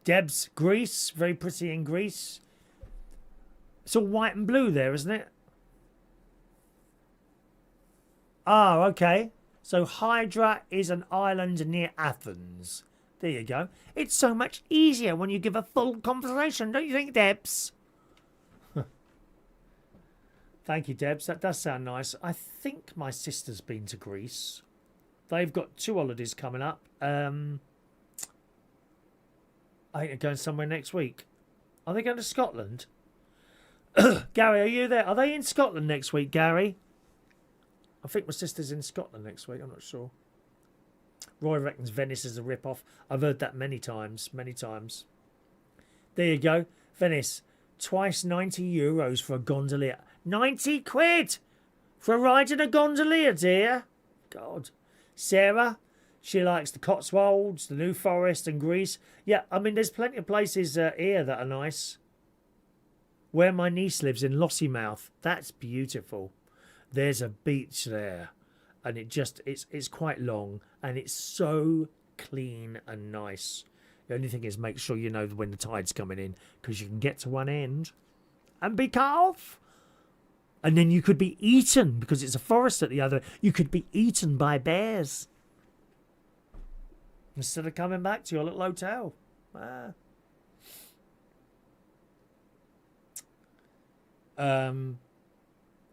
Debs, Greece. Very pretty in Greece. It's all white and blue there, isn't it? Oh, okay. So Hydra is an island near Athens. There you go. It's so much easier when you give a full conversation, don't you think, Debs? Thank you, Debs. That does sound nice. I think my sister's been to Greece. They've got 2 holidays coming up. I think they're going somewhere next week. Are they going to Scotland? Gary, are you there? Are they in Scotland next week, Gary? I think my sister's in Scotland next week. I'm not sure. Roy reckons Venice is a rip-off. I've heard that many times, many times. There you go. Venice. Twice €90 for a gondolier. 90 quid for a ride in a gondolier, dear. God. Sarah, she likes the Cotswolds, the New Forest and Greece. Yeah, I mean, there's plenty of places here that are nice. Where my niece lives in Lossiemouth. That's beautiful. There's a beach there. And it's quite long. And it's so clean and nice. The only thing is make sure you know when the tide's coming in. Because you can get to one end and be cut off. And then you could be eaten, because it's a forest at the other. You could be eaten by bears. Instead of coming back to your little hotel.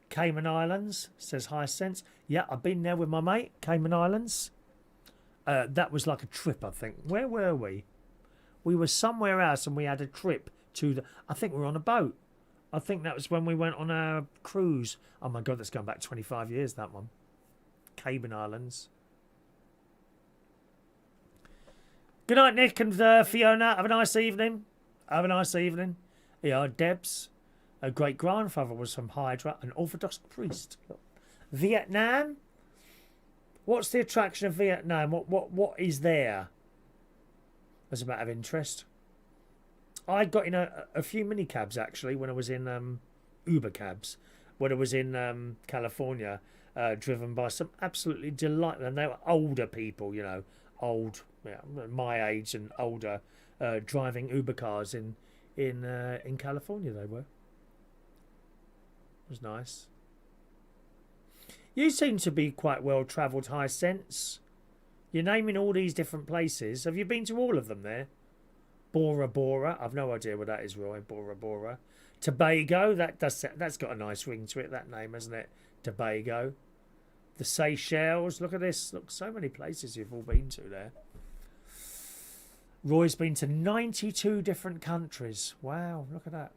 Cayman Islands, says Hyacinth. Yeah, I've been there with my mate, Cayman Islands. That was like a trip, I think. Where were we? We were somewhere else and we had a trip to the... I think we were on a boat. I think that was when we went on a cruise. Oh my God, that's going back 25 years, that one. Cayman Islands. Good night, Nick and Fiona. Have a nice evening. Have a nice evening. Yeah, Debs. Her great-grandfather was from Hydra, an Orthodox priest. Look. Vietnam? What's the attraction of Vietnam? What is there? As a matter of interest. I got in a few mini cabs actually when I was in Uber cabs when I was in California, driven by some absolutely delightful, and they were older people, you know, old, my age and older, driving Uber cars in California. They were. It was nice. You seem to be quite well travelled, High Sense. You're naming all these different places. Have you been to all of them there? Bora Bora. I've no idea what that is, Roy. Bora Bora. Tobago. That's got a nice ring to it, that name, hasn't it? Tobago. The Seychelles. Look at this. Look, so many places you've all been to there. Roy's been to 92 different countries. Wow, look at that.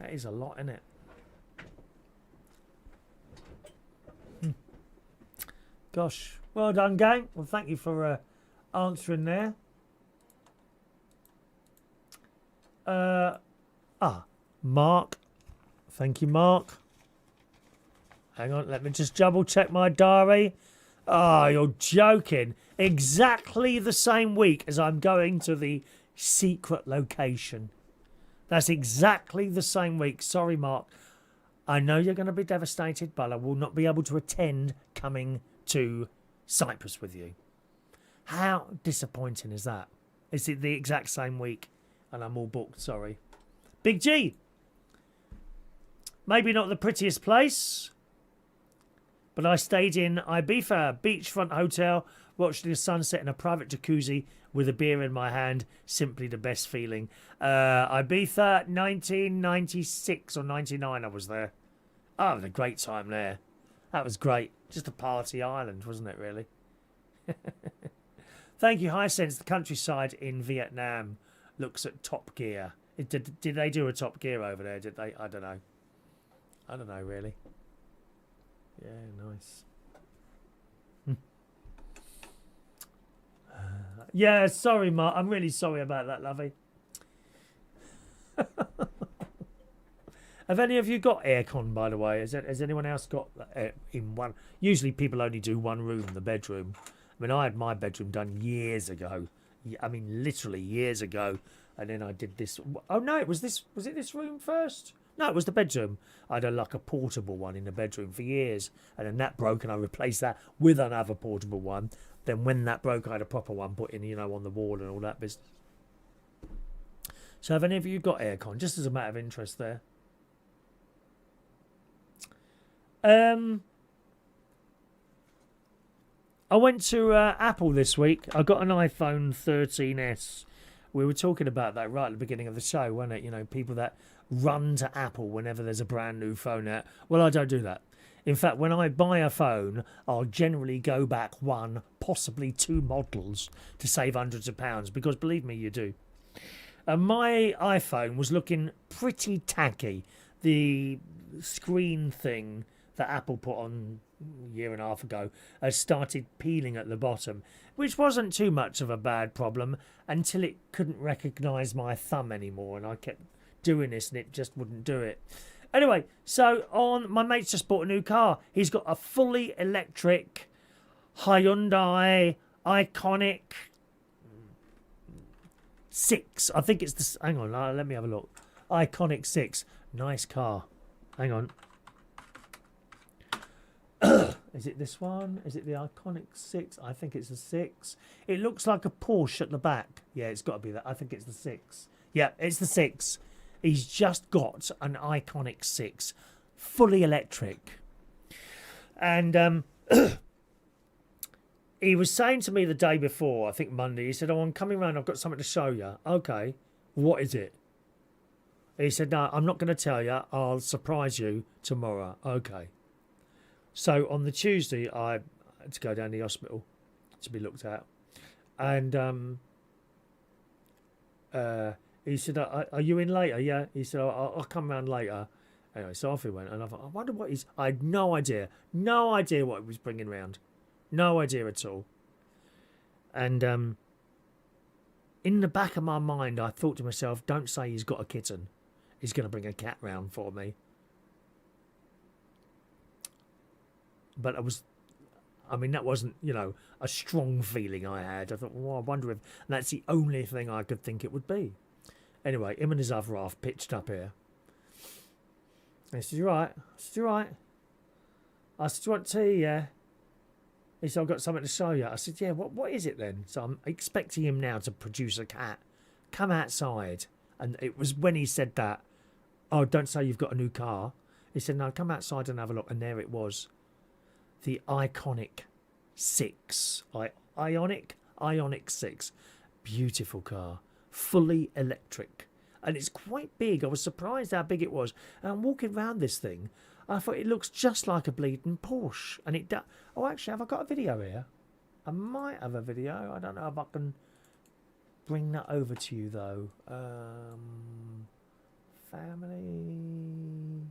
That is a lot, isn't it? Gosh. Well done, gang. Well, thank you for answering there. Mark. Thank you, Mark. Hang on, let me just double check my diary. Oh, you're joking. Exactly the same week as I'm going to the secret location. That's exactly the same week. Sorry, Mark. I know you're going to be devastated, but I will not be able to attend coming to Cyprus with you. How disappointing is that? Is it the exact same week? And I'm all booked, sorry. Big G. Maybe not the prettiest place, but I stayed in Ibiza beachfront hotel, watched the sunset in a private jacuzzi with a beer in my hand. Simply the best feeling. Ibiza, 1996 or 99 I was there. I had a great time there. That was great. Just a party island, wasn't it, really? Thank you, Hisense. The countryside in Vietnam looks at Top Gear. Did they do a Top Gear over there? Did they? I don't know. I don't know, really. Yeah, nice. Yeah, sorry, Mark. I'm really sorry about that, lovey. Have any of you got aircon, by the way? Has anyone else got in one? Usually people only do one room, the bedroom. I mean, I had my bedroom done years ago. I mean, literally years ago. And then I did this. Oh, no, was it this room first? No, it was the bedroom. I had like a portable one in the bedroom for years. And then that broke and I replaced that with another portable one. Then when that broke, I had a proper one put in, you know, on the wall and all that business. So have any of you got aircon? Just as a matter of interest there. I went to Apple this week. I got an iPhone 13s. We were talking about that right at the beginning of the show, wasn't it? You know, people that run to Apple whenever there's a brand new phone out. Well, I don't do that. In fact, when I buy a phone, I'll generally go back one, possibly two models to save hundreds of pounds, because believe me, you do. My iPhone was looking pretty tacky. The screen thing that Apple put on a year and a half ago started peeling at the bottom, which wasn't too much of a bad problem until it couldn't recognise my thumb anymore, and I kept doing this and it just wouldn't do it. Anyway, so my mate's just bought a new car. He's got a fully electric Hyundai Iconic 6. I think it's the... Hang on, let me have a look. Iconic 6. Nice car. Hang on. Is it this one? Is it the Iconic 6? I think it's a 6. It looks like a Porsche at the back. Yeah, it's got to be that. I think it's the 6. Yeah, it's the 6. He's just got an Iconic 6. Fully electric. And he was saying to me the day before, I think Monday, he said, oh, I'm coming round. I've got something to show you. Okay. What is it? He said, no, I'm not going to tell you. I'll surprise you tomorrow. Okay. So on the Tuesday, I had to go down to the hospital to be looked at. And he said, are you in later? Yeah. He said, I'll come round later. Anyway, so off he went. And I thought, I wonder what he's... I had no idea. No idea what he was bringing round. No idea at all. And in the back of my mind, I thought to myself, don't say he's got a kitten. He's going to bring a cat round for me. But that wasn't, a strong feeling I had. I thought, well, I wonder if that's the only thing I could think it would be. Anyway, him and his other half pitched up here. I said, you right? I said, you right? I said, do you want tea? Yeah. He said, I've got something to show you. I said, yeah, what is it then? So I'm expecting him now to produce a cat. Come outside. And it was when he said that, oh, don't say you've got a new car. He said, no, come outside and have a look. And there it was. The Iconic 6. Ionic 6. Beautiful car. Fully electric. And it's quite big. I was surprised how big it was. And I'm walking around this thing. I thought it looks just like a bleeding Porsche. And it does. Oh, actually, have I got a video here? I might have a video. I don't know if I can bring that over to you, though. Family.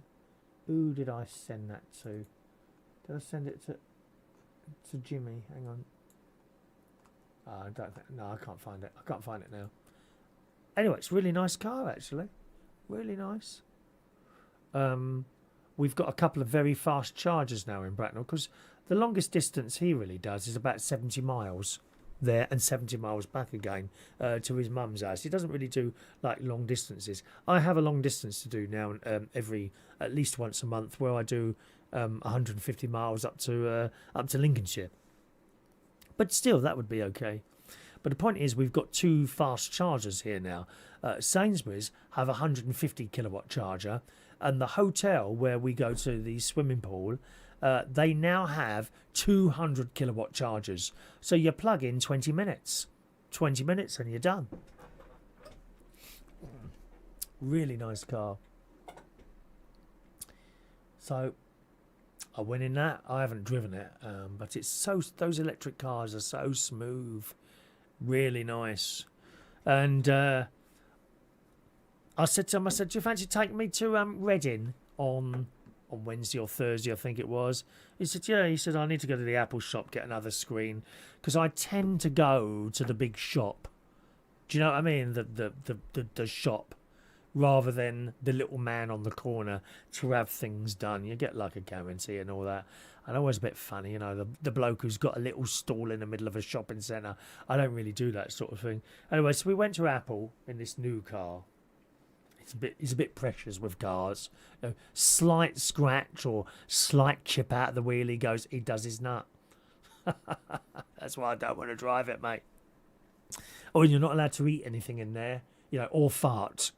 Who did I send that to? Did I send it to Jimmy? Hang on. I don't think... No, I can't find it. I can't find it now. Anyway, it's a really nice car, actually. Really nice. We've got a couple of very fast chargers now in Bracknell, because the longest distance he really does is about 70 miles there and 70 miles back again to his mum's house. He doesn't really do like long distances. I have a long distance to do now at least once a month, where I do 150 miles up to Lincolnshire. But still, that would be okay. But the point is, we've got two fast chargers here now. Sainsbury's have a 150 kilowatt charger, and the hotel where we go to the swimming pool, they now have 200 kilowatt chargers. So you plug in 20 minutes. 20 minutes and you're done. Really nice car. So I went in that. I haven't driven it, but those electric cars are so smooth. Really nice. And I said to him, do you fancy taking me to Reading on Wednesday or Thursday, I think it was? He said, yeah. He said, I need to go to the Apple shop, get another screen, because I tend to go to the big shop. Do you know what I mean? The shop, rather than the little man on the corner to have things done. You get like a guarantee and all that. And always a bit funny, the bloke who's got a little stall in the middle of a shopping centre. I don't really do that sort of thing. Anyway, so we went to Apple in this new car. He's a bit precious with cars. Slight scratch or slight chip out of the wheel, he does his nut. That's why I don't want to drive it, mate. Oh, and you're not allowed to eat anything in there, or fart.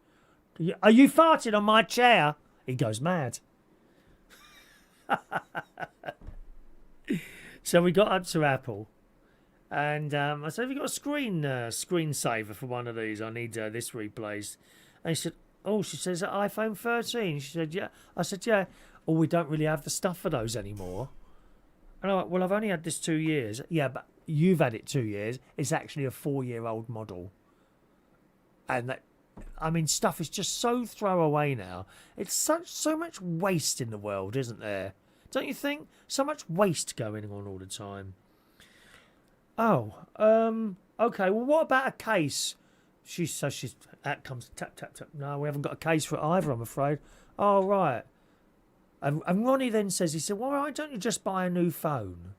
Are you farting on my chair? He goes mad. So we got up to Apple, and I said, "Have you got a screensaver for one of these? I need this replaced." And he said, "Oh," she says, "iPhone 13." She said, "Yeah." I said, "Yeah." "Oh, we don't really have the stuff for those anymore." And I went, "Well, I've only had this 2 years." "Yeah, but you've had it 2 years. It's actually a 4-year-old model." And that, I mean, stuff is just so throwaway now. It's so much waste in the world, isn't there? Don't you think? So much waste going on all the time. Oh, okay. Well, what about a case? That comes tap tap tap. No, we haven't got a case for it either, I'm afraid. Oh, right. And Ronnie then says, he said, "Well, why don't you just buy a new phone?"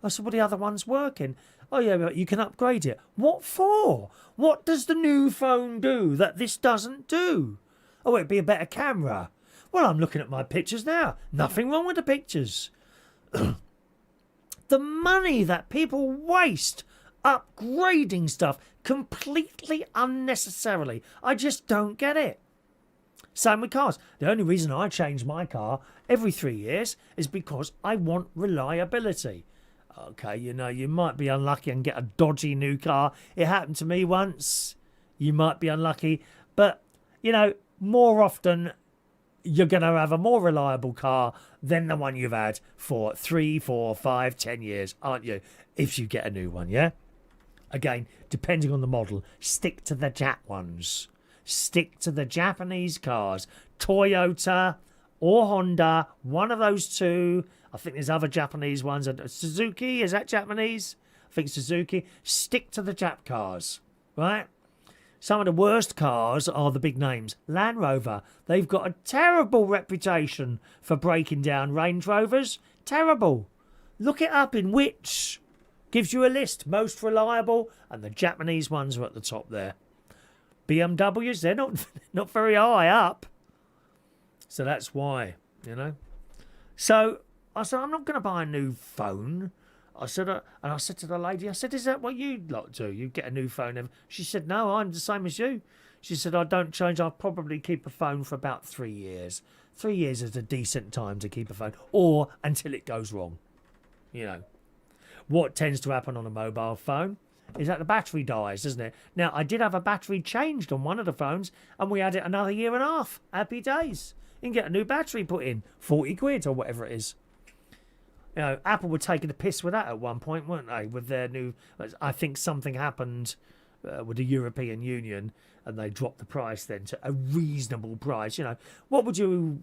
I said, "Well, the other one's working." "Oh, yeah, but you can upgrade it." "What for? What does the new phone do that this doesn't do?" "Oh, it'd be a better camera." "Well, I'm looking at my pictures now. Nothing wrong with the pictures." The money that people waste upgrading stuff completely unnecessarily. I just don't get it. Same with cars. The only reason I change my car every 3 years is because I want reliability. Okay, you might be unlucky and get a dodgy new car. It happened to me once. You might be unlucky. But, more often you're going to have a more reliable car than the one you've had for 3, 4, 5, 10 years, aren't you? If you get a new one, yeah? Again, depending on the model, stick to the Jap ones. Stick to the Japanese cars. Toyota or Honda, one of those two. I think there's other Japanese ones. Suzuki, is that Japanese? I think Suzuki. Stick to the Jap cars, right? Some of the worst cars are the big names. Land Rover, they've got a terrible reputation for breaking down Range Rovers. Terrible. Look it up in which. Gives you a list. Most reliable, and the Japanese ones are at the top there. BMWs, they're not very high up. So that's why, So I said, "I'm not going to buy a new phone." I said to the lady, I said, "Is that what you lot do? You get a new phone?" She said, "No, I'm the same as you." She said, "I don't change. I'll probably keep a phone for about 3 years. 3 years is a decent time to keep a phone, or until it goes wrong. What tends to happen on a mobile phone is that the battery dies, doesn't it? Now, I did have a battery changed on one of the phones, and we had it another year and a half. Happy days. You can get a new battery put in, 40 quid or whatever it is. Apple were taking the piss with that at one point, weren't they? With their new, I think something happened with the European Union, and they dropped the price then to a reasonable price. What would you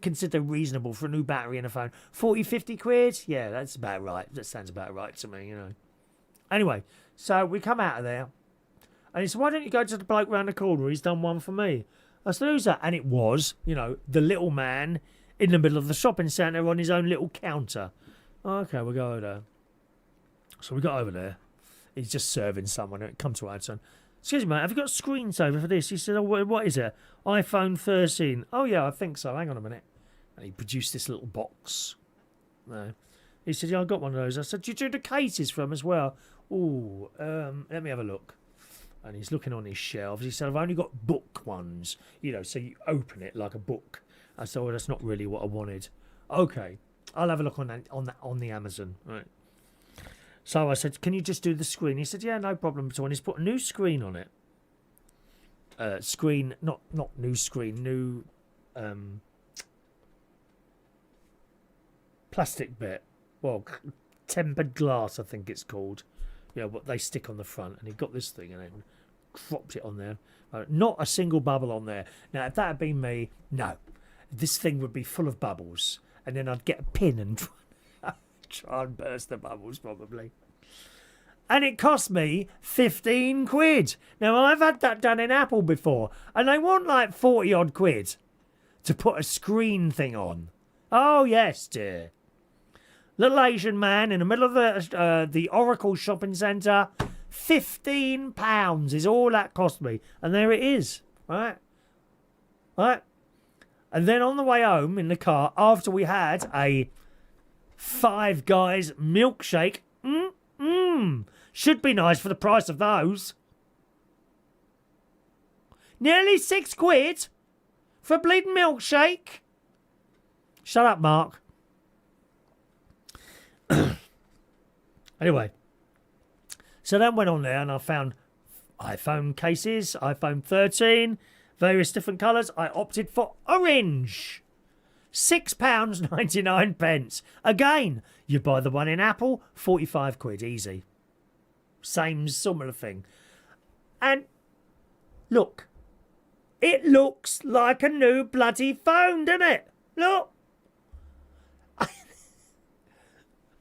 consider reasonable for a new battery in a phone? 40, 50 quid? Yeah, that's about right. That sounds about right to me, Anyway, so we come out of there, and he said, "Why don't you go to the bloke round the corner? He's done one for me." I said, "Who's that?" And it was, the little man in the middle of the shopping centre on his own little counter. Okay, we'll go over there. So we got over there. He's just serving someone. It come to our turn. "Excuse me, mate, have you got a screensaver for this?" He said, "Oh, what is it?" "iPhone 13. "Oh, yeah, I think so. Hang on a minute." And he produced this little box. No. He said, "Yeah, I got one of those." I said, "Do you do the cases for them as well?" "Oh, let me have a look." And he's looking on his shelves. He said, "I've only got book ones, so you open it like a book." I said, "Well, that's not really what I wanted." "Okay, I'll have a look on the Amazon." Right. So I said, "Can you just do the screen?" He said, "Yeah, no problem at all." And he's put a new screen on it. Not new screen, new plastic bit. Well, tempered glass, I think it's called. What they stick on the front. And he got this thing and then dropped it on there. Not a single bubble on there. Now, if that had been me, no. This thing would be full of bubbles. And then I'd get a pin and try and burst the bubbles, probably. And it cost me 15 quid. Now, I've had that done in Apple before. And they want like 40 odd quid to put a screen thing on. Oh, yes, dear. Little Asian man in the middle of the Oracle shopping centre. £15 is all that cost me. And there it is. Right? And then on the way home in the car, after we had a Five Guys milkshake. Should be nice for the price of those. Nearly 6 quid for a bleeding milkshake. Shut up, Mark. Anyway, so then went on there and I found iPhone cases, iPhone 13, various different colours. I opted for orange. £6.99. Again, you buy the one in Apple, 45 quid, easy. Same similar thing. And look, it looks like a new bloody phone, doesn't it? Look.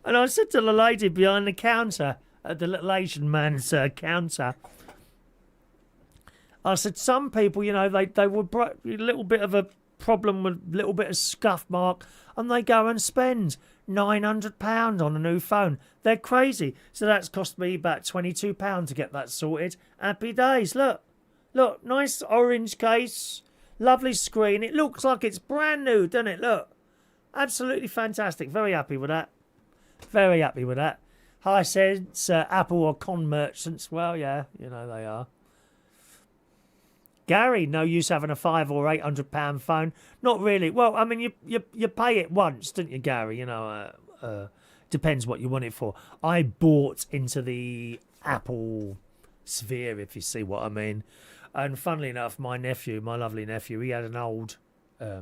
And I said to the lady behind the counter, at the little Asian man's counter, I said, some people, you know, they were a little bit of a problem with a little bit of scuff mark, and they go and spend £900 on a new phone. They're crazy. So that's cost me about £22 to get that sorted. Happy days. Look, nice orange case, lovely screen. It looks like it's brand new, doesn't it? Look, absolutely fantastic. Very happy with that. Very happy with that. Hisense, Apple or con merchants. Well, yeah, you know they are. Gary, no use having a £500 or £800 phone. Not really. Well, I mean, you pay it once, don't you, Gary? You know, depends what you want it for. I bought into the Apple sphere, if you see what I mean. And funnily enough, my lovely nephew, he had an old, I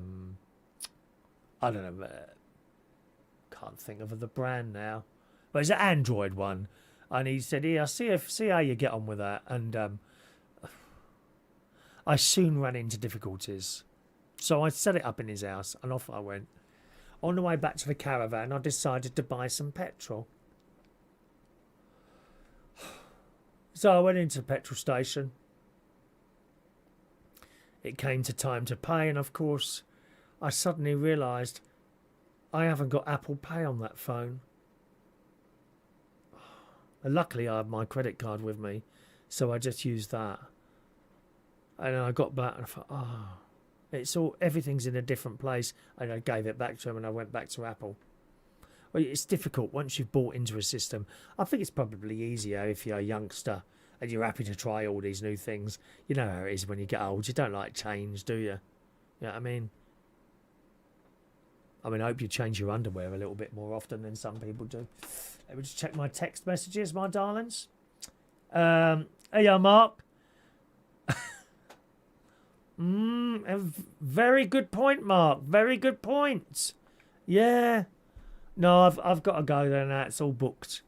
don't know, can't think of the brand now, but it's an Android one. And he said, "Here, see how you get on with that." And I soon ran into difficulties. So I set it up in his house and off I went. On the way back to the caravan, I decided to buy some petrol. So I went into the petrol station. It came to time to pay, and of course, I suddenly realised I haven't got Apple Pay on that phone. And luckily, I had my credit card with me, so I just used that. And I got back and I thought, everything's in a different place. And I gave it back to him and I went back to Apple. Well, it's difficult once you've bought into a system. I think it's probably easier if you're a youngster and you're happy to try all these new things. You know how it is when you get old. You don't like change, do you? You know what I mean? I hope you change your underwear a little bit more often than some people do. Let me just check my text messages, my darlings. Hey, Mark. A very good point, Mark. Very good point. Yeah. No, I've got to go there now. It's all booked.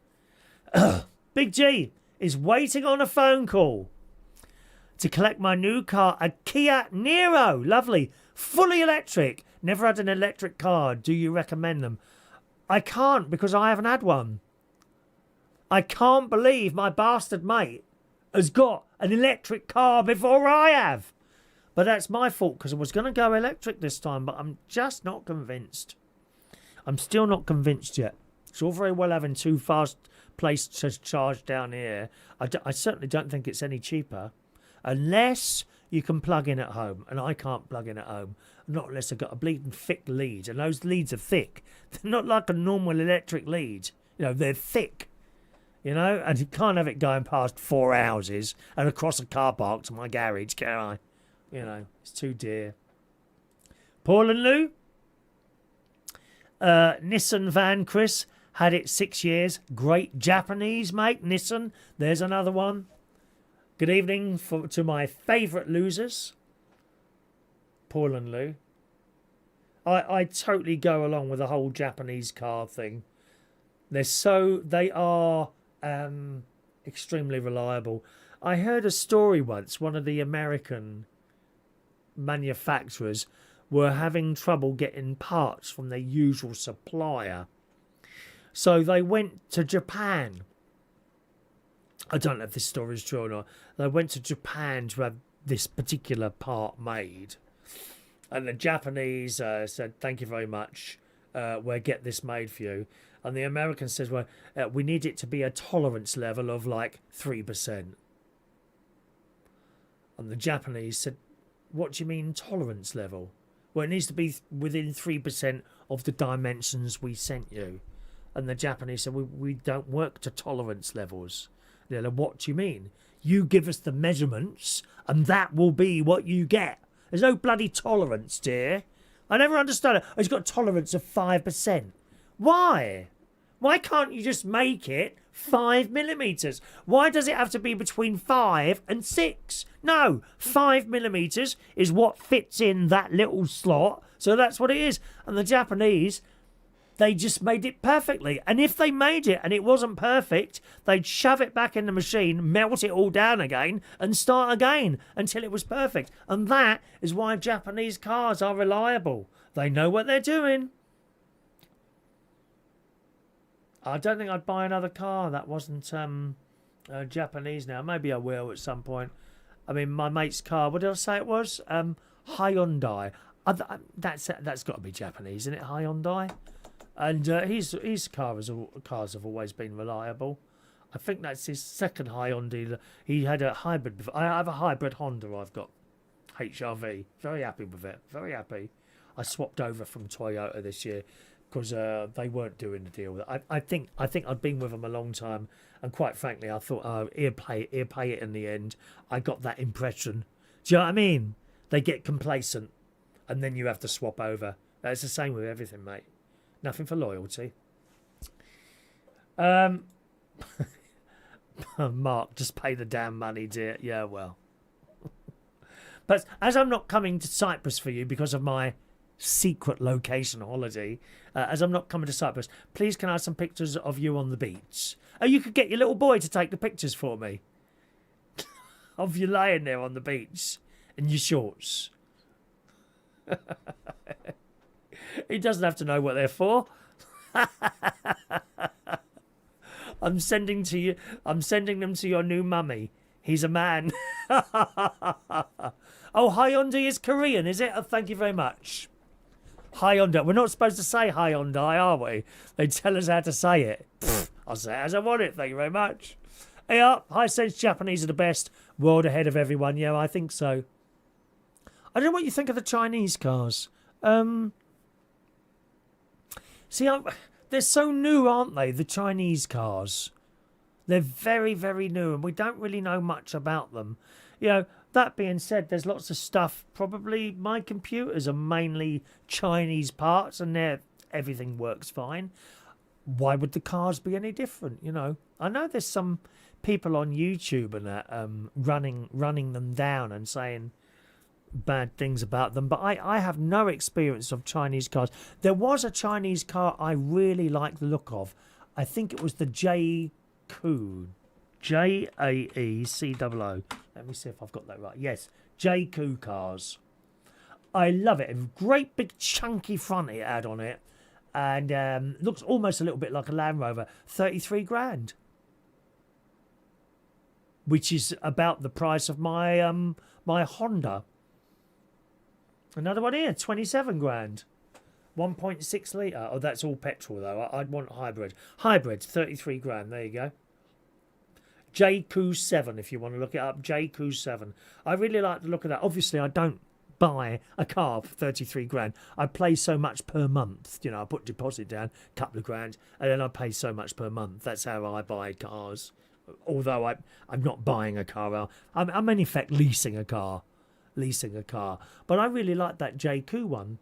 Big G is waiting on a phone call to collect my new car, a Kia Niro. Lovely. Fully electric. Never had an electric car. Do you recommend them? I can't because I haven't had one. I can't believe my bastard mate has got an electric car before I have. But that's my fault because I was going to go electric this time, but I'm just not convinced. I'm still not convinced yet. It's all very well having two fast places to charge down here. I certainly don't think it's any cheaper. Unless you can plug in at home. And I can't plug in at home. Not unless I've got a bleeding thick lead. And those leads are thick. They're not like a normal electric lead. You know, they're thick. You know, and you can't have it going past 4 houses and across a car park to my garage, can I? You know, it's too dear. Paul and Lou? Nissan van, Chris. Had it 6 years. Great Japanese, mate. Nissan. There's another one. Good evening to my favourite losers. Paul and Lou. I totally go along with the whole Japanese car thing. They are extremely reliable. I heard a story once. One of the American manufacturers were having trouble getting parts from their usual supplier. So they went to Japan. I don't know if this story is true or not. They went to Japan to have this particular part made. And the Japanese said, thank you very much. We'll get this made for you. And the American says, well, we need it to be a tolerance level of like 3%. And the Japanese said, what do you mean tolerance level? Well, it needs to be within 3% of the dimensions we sent you. And the Japanese said, we don't work to tolerance levels. They're like, what do you mean? You give us the measurements and that will be what you get. There's no bloody tolerance, dear. I never understood it. It's got a tolerance of 5%. Why? Why can't you just make it 5mm? Why does it have to be between 5 and 6? No, 5mm is what fits in that little slot. So that's what it is. And the Japanese, they just made it perfectly. And if they made it and it wasn't perfect, they'd shove it back in the machine, melt it all down again, and start again until it was perfect. And that is why Japanese cars are reliable. They know what they're doing. I don't think I'd buy another car that wasn't Japanese now. Maybe I will at some point. I mean, my mate's car, what did I say it was? Hyundai. That's got to be Japanese, isn't it? Hyundai. And his cars have always been reliable. I think that's his second Hyundai. He had a hybrid before. I have a hybrid Honda I've got. HRV. Very happy with it. Very happy. I swapped over from Toyota this year because they weren't doing the deal. I think I'd been with them a long time, and quite frankly, I thought, oh, he'll pay it in the end. I got that impression. Do you know what I mean? They get complacent, and then you have to swap over. It's the same with everything, mate. Nothing for loyalty. Mark, just pay the damn money, dear. Yeah, well. But as I'm not coming to Cyprus for you because of my secret location holiday, as I'm not coming to Cyprus, please can I have some pictures of you on the beach? Oh, you could get your little boy to take the pictures for me of you lying there on the beach in your shorts. He doesn't have to know what they're for. I'm sending them to your new mummy. He's a man. Oh, Hyundai is Korean, is it? Oh, thank you very much. Hyundai. We're not supposed to say Hyundai, are we? They tell us how to say it. I'll say it as I want it. Thank you very much. Yeah, high-sense Japanese are the best. World ahead of everyone. Yeah, I think so. I don't know what you think of the Chinese cars. See, they're so new, aren't they, the Chinese cars? They're very, very new, and we don't really know much about them. You know, that being said, there's lots of stuff. Probably my computers are mainly Chinese parts, and everything works fine. Why would the cars be any different, you know? I know there's some people on YouTube and that running them down and saying bad things about them, but I have no experience of Chinese cars. There was a Chinese car I really liked the look of. I think it was the Jaeku. Jaecoo. Let me see if I've got that right. Yes, Jaeku cars. I love it. A great big chunky front it had on it, and looks almost a little bit like a Land Rover. 33 grand, which is about the price of my my Honda. Another one here, 27 grand. 1.6 litre. Oh, that's all petrol, though. I'd want hybrid. Hybrid, 33 grand. There you go. Jaeku 7, if you want to look it up. Jaeku 7. I really like the look of that. Obviously, I don't buy a car for 33 grand. I pay so much per month. You know, I put deposit down, a couple of grand, and then I pay so much per month. That's how I buy cars. Although I'm not buying a car. I'm in effect leasing a car. But I really like that Jaeku one.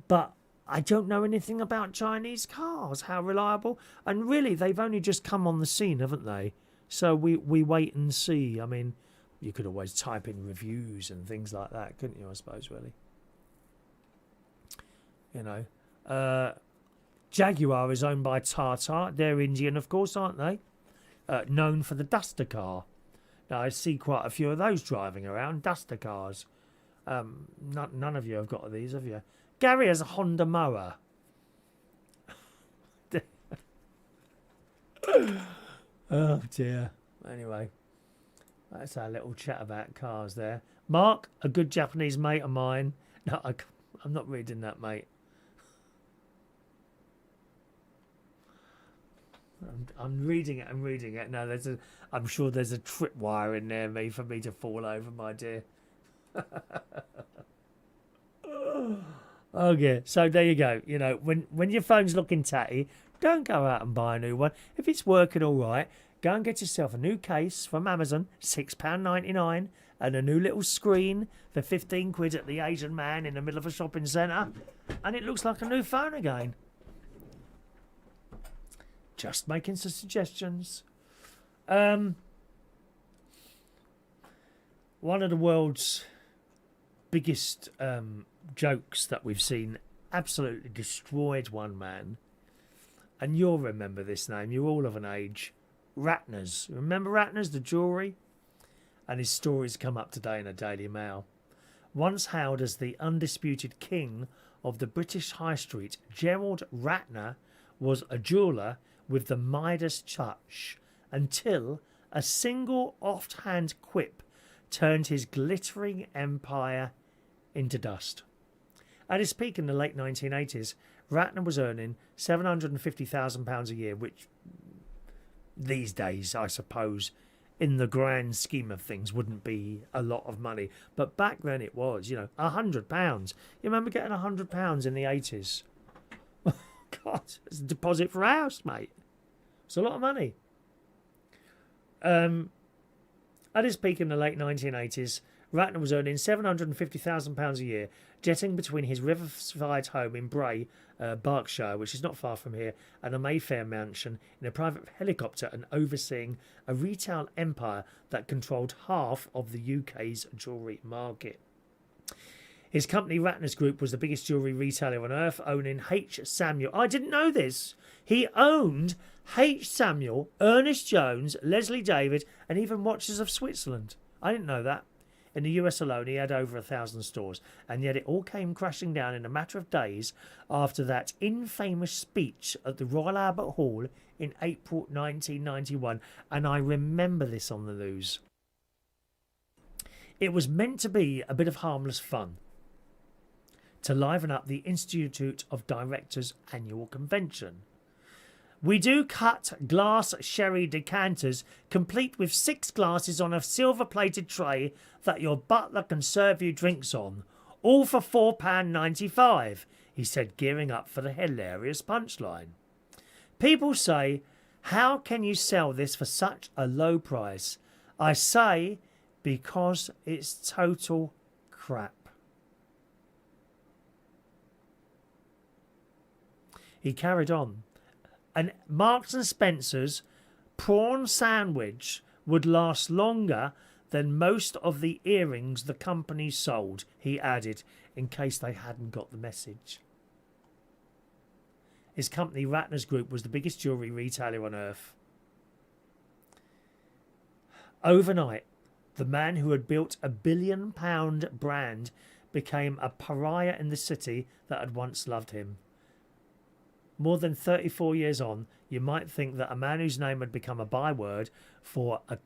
But I don't know anything about Chinese cars, how reliable. And really, they've only just come on the scene, haven't they? So we wait and see. I mean, you could always type in reviews and things like that, couldn't you, I suppose, really? You know. Jaguar is owned by Tata. They're Indian, of course, aren't they? Known for the Duster car. Now, I see quite a few of those driving around, Duster cars. None of you have got these, have you? Gary has a Honda mower. Oh, dear. Anyway, that's our little chat about cars there. Mark, a good Japanese mate of mine. No, I'm not reading that, mate. I'm reading it. No, I'm sure there's a tripwire in there, for me to fall over, my dear. Okay, so there you go. You know, when your phone's looking tatty, don't go out and buy a new one. If it's working all right, go and get yourself a new case from Amazon, £6.99, and a new little screen for 15 quid at the Asian man in the middle of a shopping centre, and it looks like a new phone again. Just making some suggestions. One of the world's biggest jokes that we've seen absolutely destroyed one man. And you'll remember this name. You're all of an age. Ratner's. Remember Ratner's, the jewellery? And his stories come up today in the Daily Mail. Once hailed as the undisputed king of the British High Street, Gerald Ratner was a jeweller with the Midas touch until a single offhand quip turned his glittering empire into dust. At his peak in the late 1980s, Ratner was earning £750,000 a year, which these days, I suppose, in the grand scheme of things, wouldn't be a lot of money. But back then it was, £100. You remember getting £100 in the 80s? God, it's a deposit for a house, mate. It's a lot of money. At his peak in the late 1980s, Ratner was earning £750,000 a year, jetting between his riverside home in Bray, Berkshire, which is not far from here, and a Mayfair mansion in a private helicopter, and overseeing a retail empire that controlled half of the UK's jewellery market. His company, Ratner's Group, was the biggest jewellery retailer on earth, owning H. Samuel. I didn't know this. He owned H. Samuel, Ernest Jones, Leslie David, and even Watches of Switzerland. I didn't know that. In the US alone, he had over 1,000 stores, and yet it all came crashing down in a matter of days after that infamous speech at the Royal Albert Hall in April 1991, and I remember this on the news. It was meant to be a bit of harmless fun to liven up the Institute of Directors annual convention. We do cut glass sherry decanters, complete with 6 glasses on a silver-plated tray that your butler can serve you drinks on, all for £4.95, he said, gearing up for the hilarious punchline. People say, how can you sell this for such a low price? I say, because it's total crap. He carried on. And Marks and Spencer's prawn sandwich would last longer than most of the earrings the company sold, he added, in case they hadn't got the message. His company, Ratner's Group, was the biggest jewellery retailer on earth. Overnight, the man who had built a £1 billion brand became a pariah in the city that had once loved him. More than 34 years on, you might think that a man whose name had become a byword for a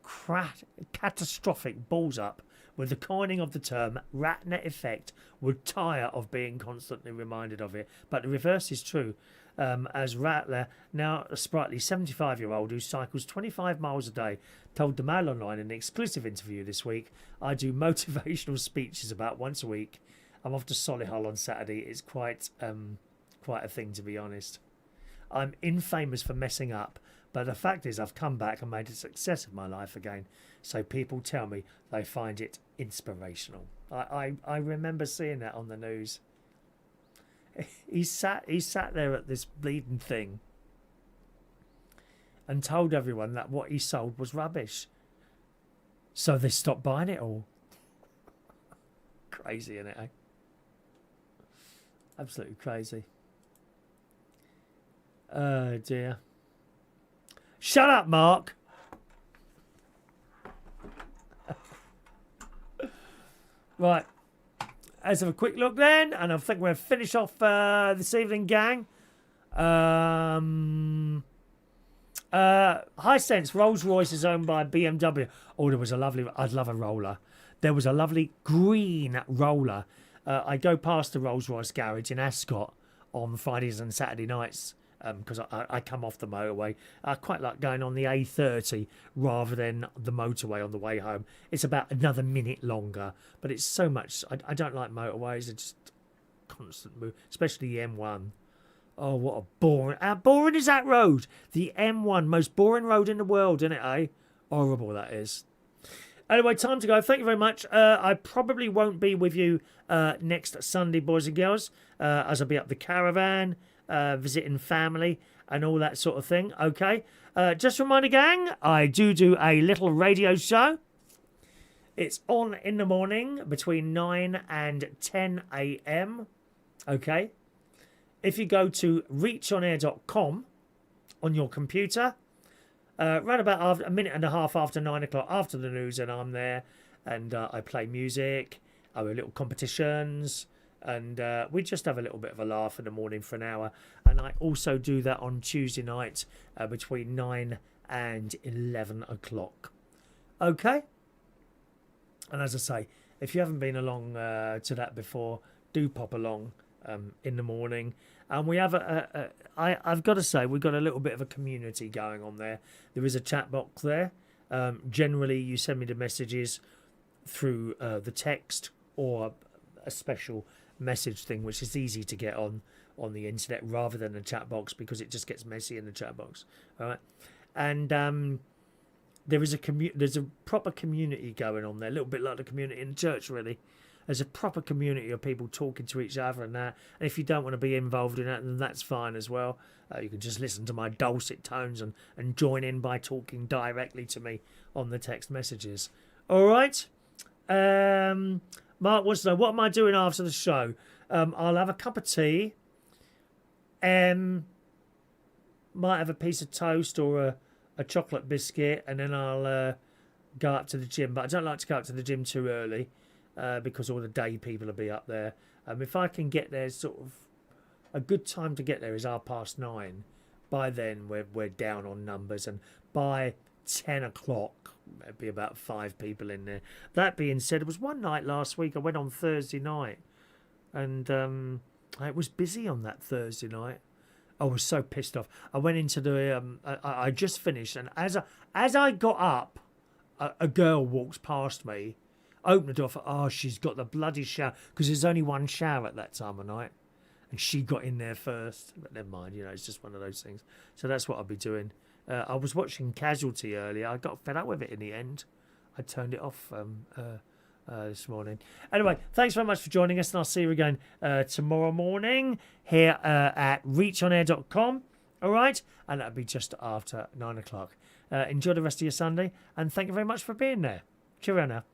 catastrophic balls-up with the coining of the term Ratner effect would tire of being constantly reminded of it. But the reverse is true, as Ratner, now a sprightly 75-year-old who cycles 25 miles a day, told the Mail Online in an exclusive interview this week, I do motivational speeches about once a week. I'm off to Solihull on Saturday. It's quite a thing, to be honest. I'm infamous for messing up, but the fact is I've come back and made a success of my life again, so people tell me they find it inspirational. I remember seeing that on the news. He sat there at this bleeding thing and told everyone that what he sold was rubbish, so they stopped buying it all. Crazy, isn't it, eh? Absolutely crazy. Oh dear. Shut up, Mark. Right. Let's have a quick look then, and I think we'll finish off this evening, gang. Hisense Rolls Royce is owned by BMW. Oh, there was a lovely. I'd love a roller. There was a lovely green roller. I go past the Rolls Royce garage in Ascot on Fridays and Saturday nights because I come off the motorway. I quite like going on the A30 rather than the motorway on the way home. It's about another minute longer, but it's so much. I don't like motorways. It's just constant move, especially the M1. Oh, what a boring. How boring is that road? The M1, most boring road in the world, isn't it, eh? Horrible, that is. Anyway, time to go. Thank you very much. I probably won't be with you next Sunday, boys and girls, as I'll be up the caravan. visiting family and all that sort of thing. Okay. Just a reminder, gang, I do a little radio show. It's on in the morning between 9 and 10 a.m. Okay. If you go to reachonair.com on your computer, right about a minute and a half after 9 o'clock, after the news, and I'm there, and I play music, I have little competitions, and we just have a little bit of a laugh in the morning for an hour. And I also do that on Tuesday night between 9 and 11 o'clock. Okay? And as I say, if you haven't been along to that before, do pop along in the morning. And we have I've got to say, we've got a little bit of a community going on there. There is a chat box there. Generally, you send me the messages through the text or a special message thing, which is easy to get on the internet rather than a chat box, because it just gets messy in the chat box. All right. And there's a proper community going on there, a little bit like the community in the church, really. There's a proper community of people talking to each other and that. And if you don't want to be involved in that, then that's fine as well. You can just listen to my dulcet tones and join in by talking directly to me on the text messages. All right. Mark wants to know, what am I doing after the show? I'll have a cup of tea. Might have a piece of toast or a chocolate biscuit, and then I'll go up to the gym. But I don't like to go up to the gym too early because all the day people will be up there. If I can get there, sort of a good time to get there is 9:30. By then we're down on numbers, and by 10 o'clock there'd be about 5 people in there. That being said, it was one night last week. I went on Thursday night, and it was busy on that Thursday night. I was so pissed off. I went into the. I just finished, and as I got up, a girl walks past me, opened the door. For, she's got the bloody shower, because there's only one shower at that time of night, and she got in there first. But never mind, it's just one of those things. So that's what I'll be doing. I was watching Casualty earlier. I got fed up with it in the end. I turned it off this morning. Anyway, thanks very much for joining us, and I'll see you again tomorrow morning here at reachonair.com. All right? And that'll be just after 9 o'clock. Enjoy the rest of your Sunday, and thank you very much for being there. Cheerio now.